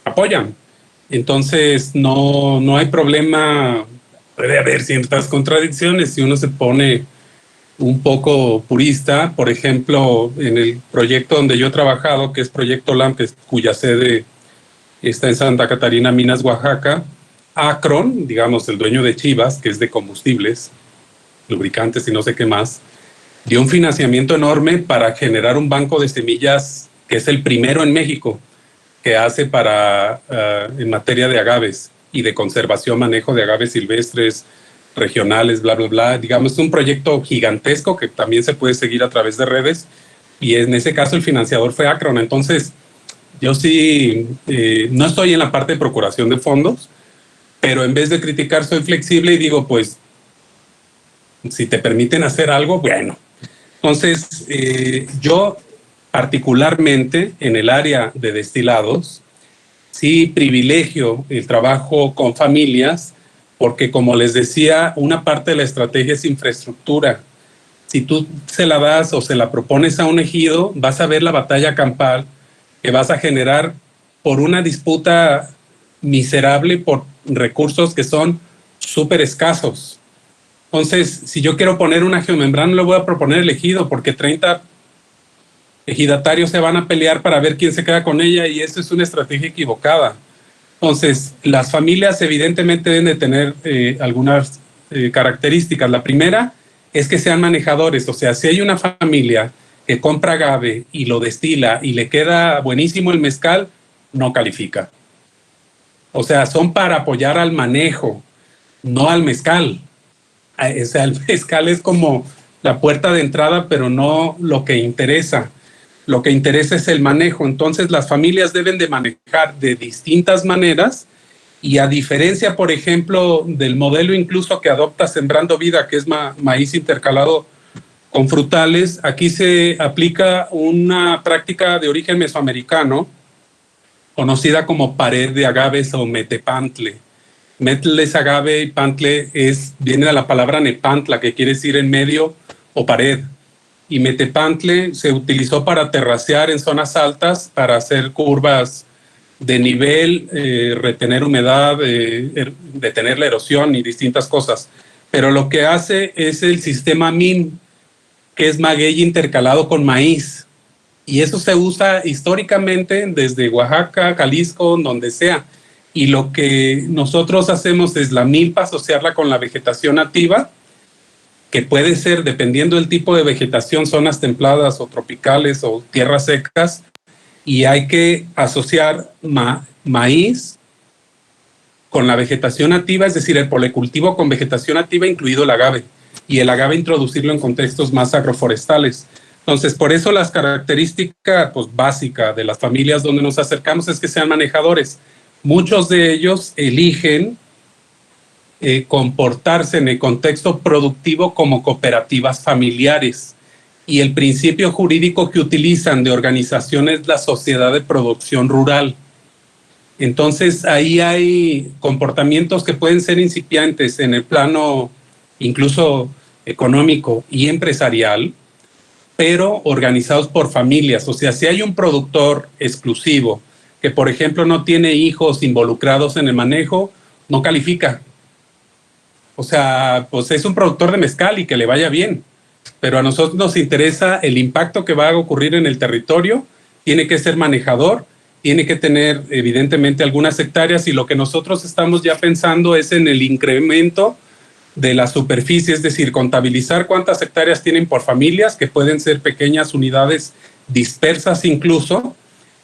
apoyan. Entonces no hay problema, puede haber ciertas contradicciones si uno se pone un poco purista. Por ejemplo, en el proyecto donde yo he trabajado, que es Proyecto LAM, cuya sede está en Santa Catarina, Minas, Oaxaca, Akron, digamos el dueño de Chivas, que es de combustibles, lubricantes y no sé qué más, dio un financiamiento enorme para generar un banco de semillas que es el primero en México que hace en materia de agaves y de conservación, manejo de agaves silvestres, regionales, bla, bla, bla. Digamos, es un proyecto gigantesco que también se puede seguir a través de redes y en ese caso el financiador fue Akron. Entonces, yo sí, no estoy en la parte de procuración de fondos, pero en vez de criticar soy flexible y digo, pues, si te permiten hacer algo, bueno. Entonces, yo particularmente en el área de destilados, sí privilegio el trabajo con familias, porque como les decía, una parte de la estrategia es infraestructura. Si tú se la das o se la propones a un ejido, vas a ver la batalla campal que vas a generar por una disputa miserable por recursos que son súper escasos. Entonces, si yo quiero poner una geomembrana, no le voy a proponer el ejido porque 30 ejidatarios se van a pelear para ver quién se queda con ella y eso es una estrategia equivocada. Entonces, las familias evidentemente deben de tener algunas características. La primera es que sean manejadores, o sea, si hay una familia que compra agave y lo destila y le queda buenísimo el mezcal, no califica. O sea, son para apoyar al manejo, no al mezcal. O sea, el mezcal es como la puerta de entrada, pero no lo que interesa. Lo que interesa es el manejo. Entonces, las familias deben de manejar de distintas maneras y a diferencia, por ejemplo, del modelo incluso que adopta Sembrando Vida, que es maíz intercalado con frutales, aquí se aplica una práctica de origen mesoamericano conocida como pared de agaves o metepantle. Metle es agave y pantle viene de la palabra nepantla, que quiere decir en medio o pared. Y metepantle se utilizó para terracear en zonas altas, para hacer curvas de nivel, retener humedad, detener la erosión y distintas cosas. pero lo que hace es el sistema MIM, que es maguey intercalado con maíz. Y eso se usa históricamente desde Oaxaca, Jalisco, donde sea. Y lo que nosotros hacemos es la milpa asociarla con la vegetación nativa, que puede ser, dependiendo del tipo de vegetación, zonas templadas o tropicales o tierras secas, y hay que asociar maíz con la vegetación nativa, es decir, el policultivo con vegetación nativa, incluido el agave, y el agave introducirlo en contextos más agroforestales. Entonces, por eso las características pues, básicas de las familias donde nos acercamos es que sean manejadores. Muchos de ellos eligen comportarse en el contexto productivo como cooperativas familiares, y el principio jurídico que utilizan de organización es la sociedad de producción rural. Entonces ahí hay comportamientos que pueden ser incipientes en el plano incluso económico y empresarial, pero organizados por familias. O sea, si hay un productor exclusivo que, por ejemplo, no tiene hijos involucrados en el manejo, no califica. O sea, pues es un productor de mezcal y que le vaya bien, pero a nosotros nos interesa el impacto que va a ocurrir en el territorio, tiene que ser manejador, tiene que tener evidentemente algunas hectáreas, y lo que nosotros estamos ya pensando es en el incremento de la superficie, es decir, contabilizar cuántas hectáreas tienen por familias, que pueden ser pequeñas unidades dispersas incluso,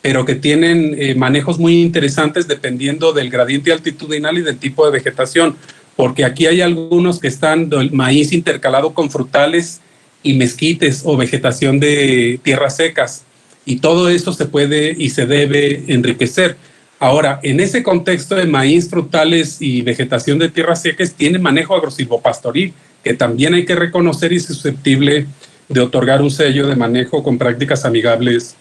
pero que tienen manejos muy interesantes dependiendo del gradiente altitudinal y del tipo de vegetación, porque aquí hay algunos que están del maíz intercalado con frutales y mezquites o vegetación de tierras secas, y todo eso se puede y se debe enriquecer. Ahora, en ese contexto de maíz, frutales y vegetación de tierras secas, tiene manejo agrosilvopastoril, que también hay que reconocer y es susceptible de otorgar un sello de manejo con prácticas amigables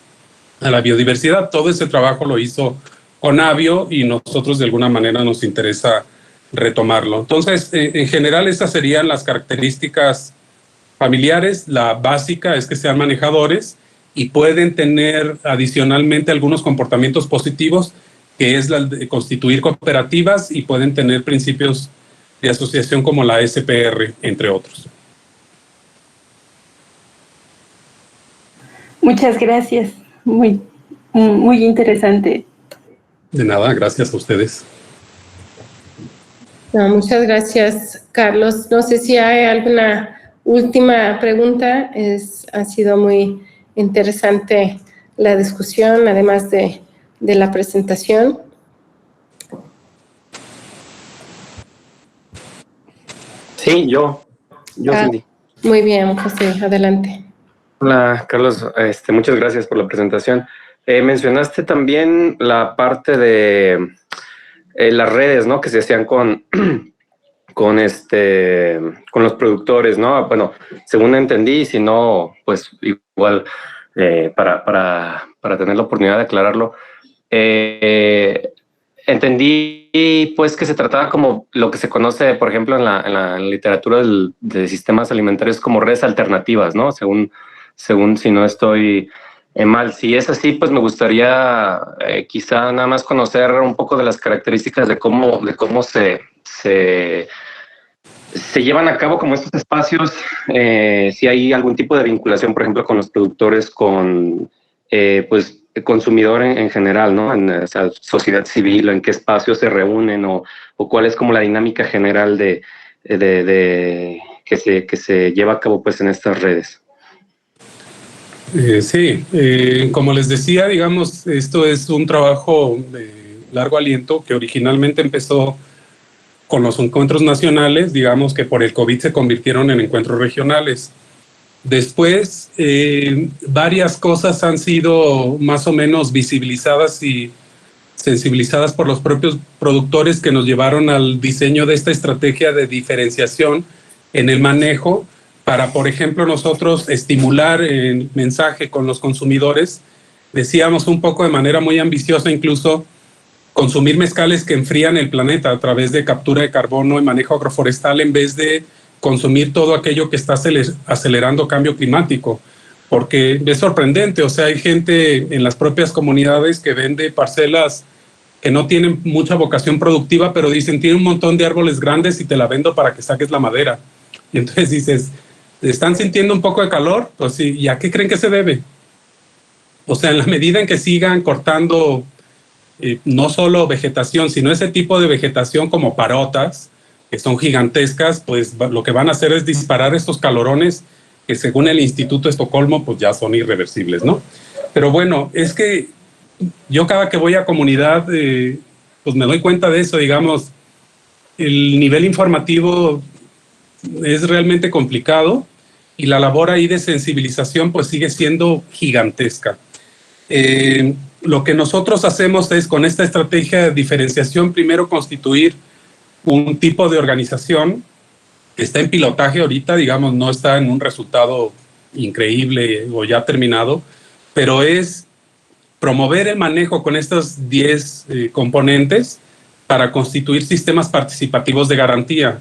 a la biodiversidad. Todo ese trabajo lo hizo Conavio y nosotros de alguna manera nos interesa retomarlo. Entonces, en general, esas serían las características familiares. La básica es que sean manejadores y pueden tener adicionalmente algunos comportamientos positivos, que es la de constituir cooperativas, y pueden tener principios de asociación como la SPR, entre otros. Muchas gracias. Muy interesante. De nada, gracias a ustedes. No, muchas gracias, Carlos. No sé si hay alguna última pregunta. Ha sido muy interesante la discusión, además de la presentación. Sí, yo Cindy. Muy bien, José, adelante. Hola, Carlos, muchas gracias por la presentación. Mencionaste también la parte de las redes, ¿no? Que se hacían con los productores, ¿no? Bueno, según entendí, si no, pues igual para tener la oportunidad de aclararlo, entendí pues que se trataba como lo que se conoce, por ejemplo, en la literatura de sistemas alimentarios como redes alternativas, ¿no? Según si no estoy mal. Si es así, pues me gustaría quizá nada más conocer un poco de las características de cómo se llevan a cabo como estos espacios, si hay algún tipo de vinculación, por ejemplo, con los productores, con pues el consumidor en general, ¿no? En esa sociedad civil, o en qué espacios se reúnen, o cuál es como la dinámica general de que se lleva a cabo pues en estas redes. Sí, como les decía, digamos, esto es un trabajo de largo aliento que originalmente empezó con los encuentros nacionales, digamos que por el COVID se convirtieron en encuentros regionales. Después, varias cosas han sido más o menos visibilizadas y sensibilizadas por los propios productores, que nos llevaron al diseño de esta estrategia de diferenciación en el manejo, para, por ejemplo, nosotros estimular el mensaje con los consumidores. Decíamos un poco de manera muy ambiciosa, incluso consumir mezcales que enfrían el planeta a través de captura de carbono y manejo agroforestal, en vez de consumir todo aquello que está acelerando cambio climático. Porque es sorprendente, o sea, hay gente en las propias comunidades que vende parcelas que no tienen mucha vocación productiva, pero dicen, tiene un montón de árboles grandes y te la vendo para que saques la madera. Y entonces dices, ¿están sintiendo un poco de calor? Pues sí, ¿y a qué creen que se debe? O sea, en la medida en que sigan cortando no solo vegetación, sino ese tipo de vegetación como parotas, que son gigantescas, pues lo que van a hacer es disparar estos calorones que según el Instituto de Estocolmo, pues ya son irreversibles, ¿no? Pero bueno, es que yo cada que voy a comunidad, pues me doy cuenta de eso, digamos, el nivel informativo es realmente complicado y la labor ahí de sensibilización pues sigue siendo gigantesca. Lo que nosotros hacemos es con esta estrategia de diferenciación primero constituir un tipo de organización que está en pilotaje ahorita, digamos, no está en un resultado increíble o ya terminado, pero es promover el manejo con estos 10 componentes para constituir sistemas participativos de garantía.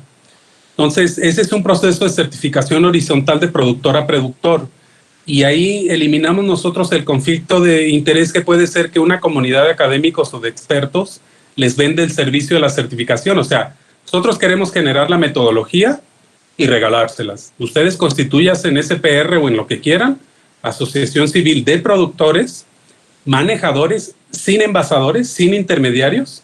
Entonces, ese es un proceso de certificación horizontal de productor a productor. Y ahí eliminamos nosotros el conflicto de interés que puede ser que una comunidad de académicos o de expertos les vende el servicio de la certificación. O sea, nosotros queremos generar la metodología y regalárselas. Ustedes constituyanse en SPR o en lo que quieran, asociación civil de productores, manejadores, sin envasadores, sin intermediarios,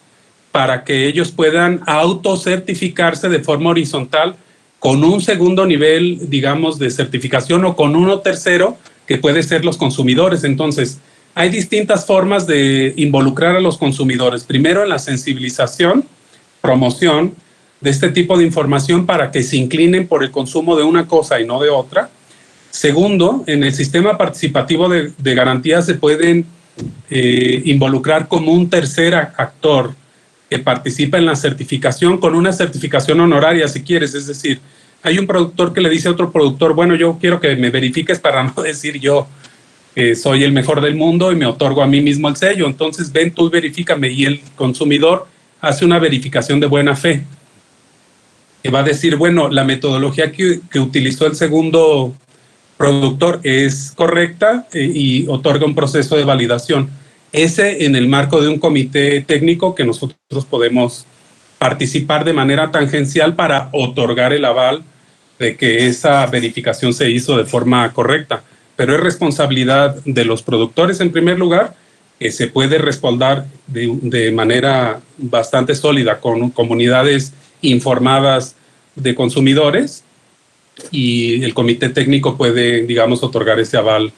para que ellos puedan autocertificarse de forma horizontal con un segundo nivel, digamos, de certificación o con uno tercero, que puede ser los consumidores. Entonces, hay distintas formas de involucrar a los consumidores. Primero, en la sensibilización, promoción de este tipo de información para que se inclinen por el consumo de una cosa y no de otra. Segundo, en el sistema participativo de garantías se pueden involucrar como un tercer actor que participa en la certificación con una certificación honoraria, si quieres. Es decir, hay un productor que le dice a otro productor, bueno, yo quiero que me verifiques para no decir yo que soy el mejor del mundo y me otorgo a mí mismo el sello. Entonces ven tú y verifícame. Y el consumidor hace una verificación de buena fe, que va a decir, bueno, la metodología que utilizó el segundo productor es correcta y otorga un proceso de validación. Ese en el marco de un comité técnico que nosotros podemos participar de manera tangencial para otorgar el aval de que esa verificación se hizo de forma correcta. Pero es responsabilidad de los productores en primer lugar, que se puede respaldar de manera bastante sólida con comunidades informadas de consumidores, y el comité técnico puede, digamos, otorgar ese aval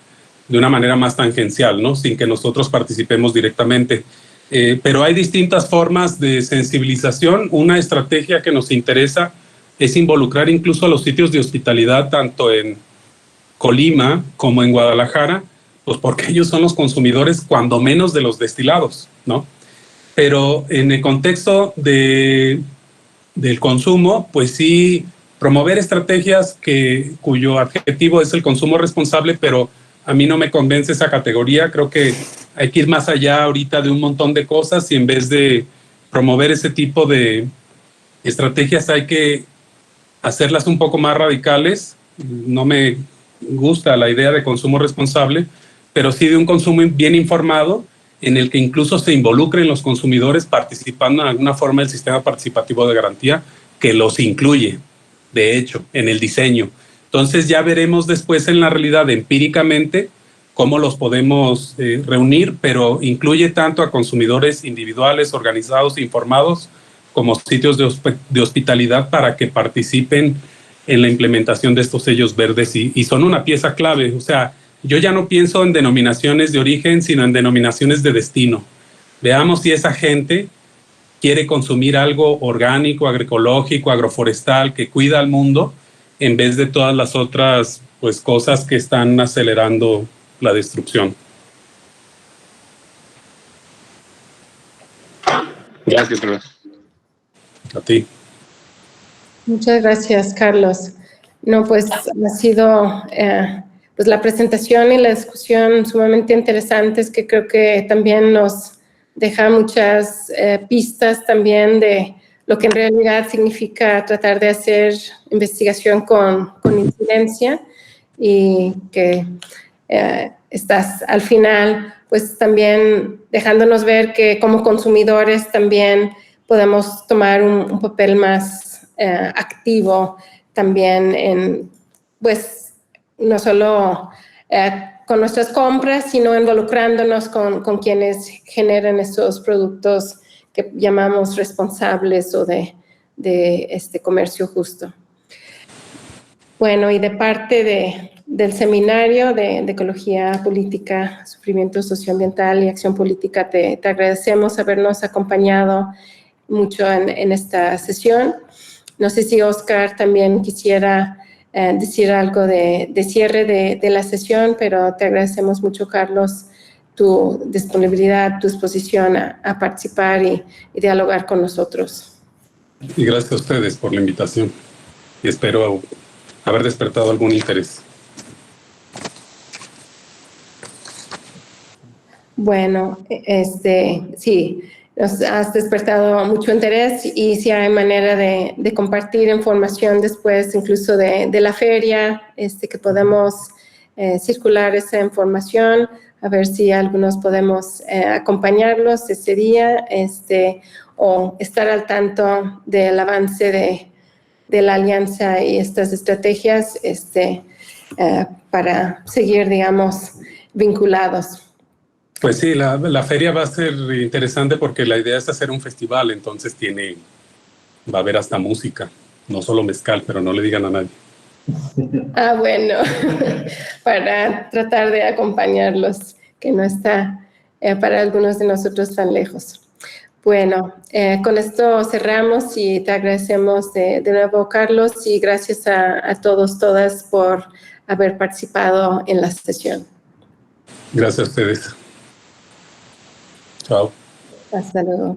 de una manera más tangencial, ¿no? Sin que nosotros participemos directamente. Pero hay distintas formas de sensibilización. Una estrategia que nos interesa es involucrar incluso a los sitios de hospitalidad, tanto en Colima como en Guadalajara, pues porque ellos son los consumidores cuando menos de los destilados, ¿no? Pero en el contexto del consumo, pues sí, promover estrategias cuyo adjetivo es el consumo responsable, pero a mí no me convence esa categoría. Creo que hay que ir más allá ahorita de un montón de cosas y en vez de promover ese tipo de estrategias hay que hacerlas un poco más radicales. No me gusta la idea de consumo responsable, pero sí de un consumo bien informado en el que incluso se involucren los consumidores participando en alguna forma del sistema participativo de garantía que los incluye, de hecho, en el diseño. Entonces ya veremos después en la realidad empíricamente cómo los podemos reunir, pero incluye tanto a consumidores individuales, organizados, informados, como sitios de hospitalidad para que participen en la implementación de estos sellos verdes y son una pieza clave. O sea, yo ya no pienso en denominaciones de origen, sino en denominaciones de destino. Veamos si esa gente quiere consumir algo orgánico, agroecológico, agroforestal, que cuida al mundo, en vez de todas las otras pues, cosas que están acelerando la destrucción. Gracias, Carlos. A ti. Muchas gracias, Carlos. No, pues ha sido pues la presentación y la discusión sumamente interesantes, que creo que también nos deja muchas pistas también de lo que en realidad significa tratar de hacer investigación con incidencia, y que estás al final, pues también dejándonos ver que como consumidores también podemos tomar un papel más activo también en, pues, no solo con nuestras compras, sino involucrándonos con quienes generan esos productos que llamamos responsables o de este comercio justo. Bueno, y de parte del seminario de Ecología Política, Sufrimiento Socioambiental y Acción Política, te agradecemos habernos acompañado mucho en esta sesión. No sé si Oscar también quisiera decir algo de cierre de la sesión, pero te agradecemos mucho, Carlos, tu disponibilidad, tu disposición a participar y dialogar con nosotros. Y gracias a ustedes por la invitación. Y espero haber despertado algún interés. Bueno, sí, nos has despertado mucho interés y si hay manera de compartir información después, incluso de la feria, que podemos circular esa información, a ver si algunos podemos acompañarlos ese día, o estar al tanto del avance de la alianza y estas estrategias para seguir, digamos, vinculados. Pues sí, la feria va a ser interesante porque la idea es hacer un festival, entonces va a haber hasta música, no solo mezcal, pero no le digan a nadie. Ah, bueno, para tratar de acompañarlos, que no está para algunos de nosotros tan lejos. Bueno, con esto cerramos y te agradecemos de nuevo, Carlos, y gracias a todos, todas, por haber participado en la sesión. Gracias a ustedes. Chao. Hasta luego.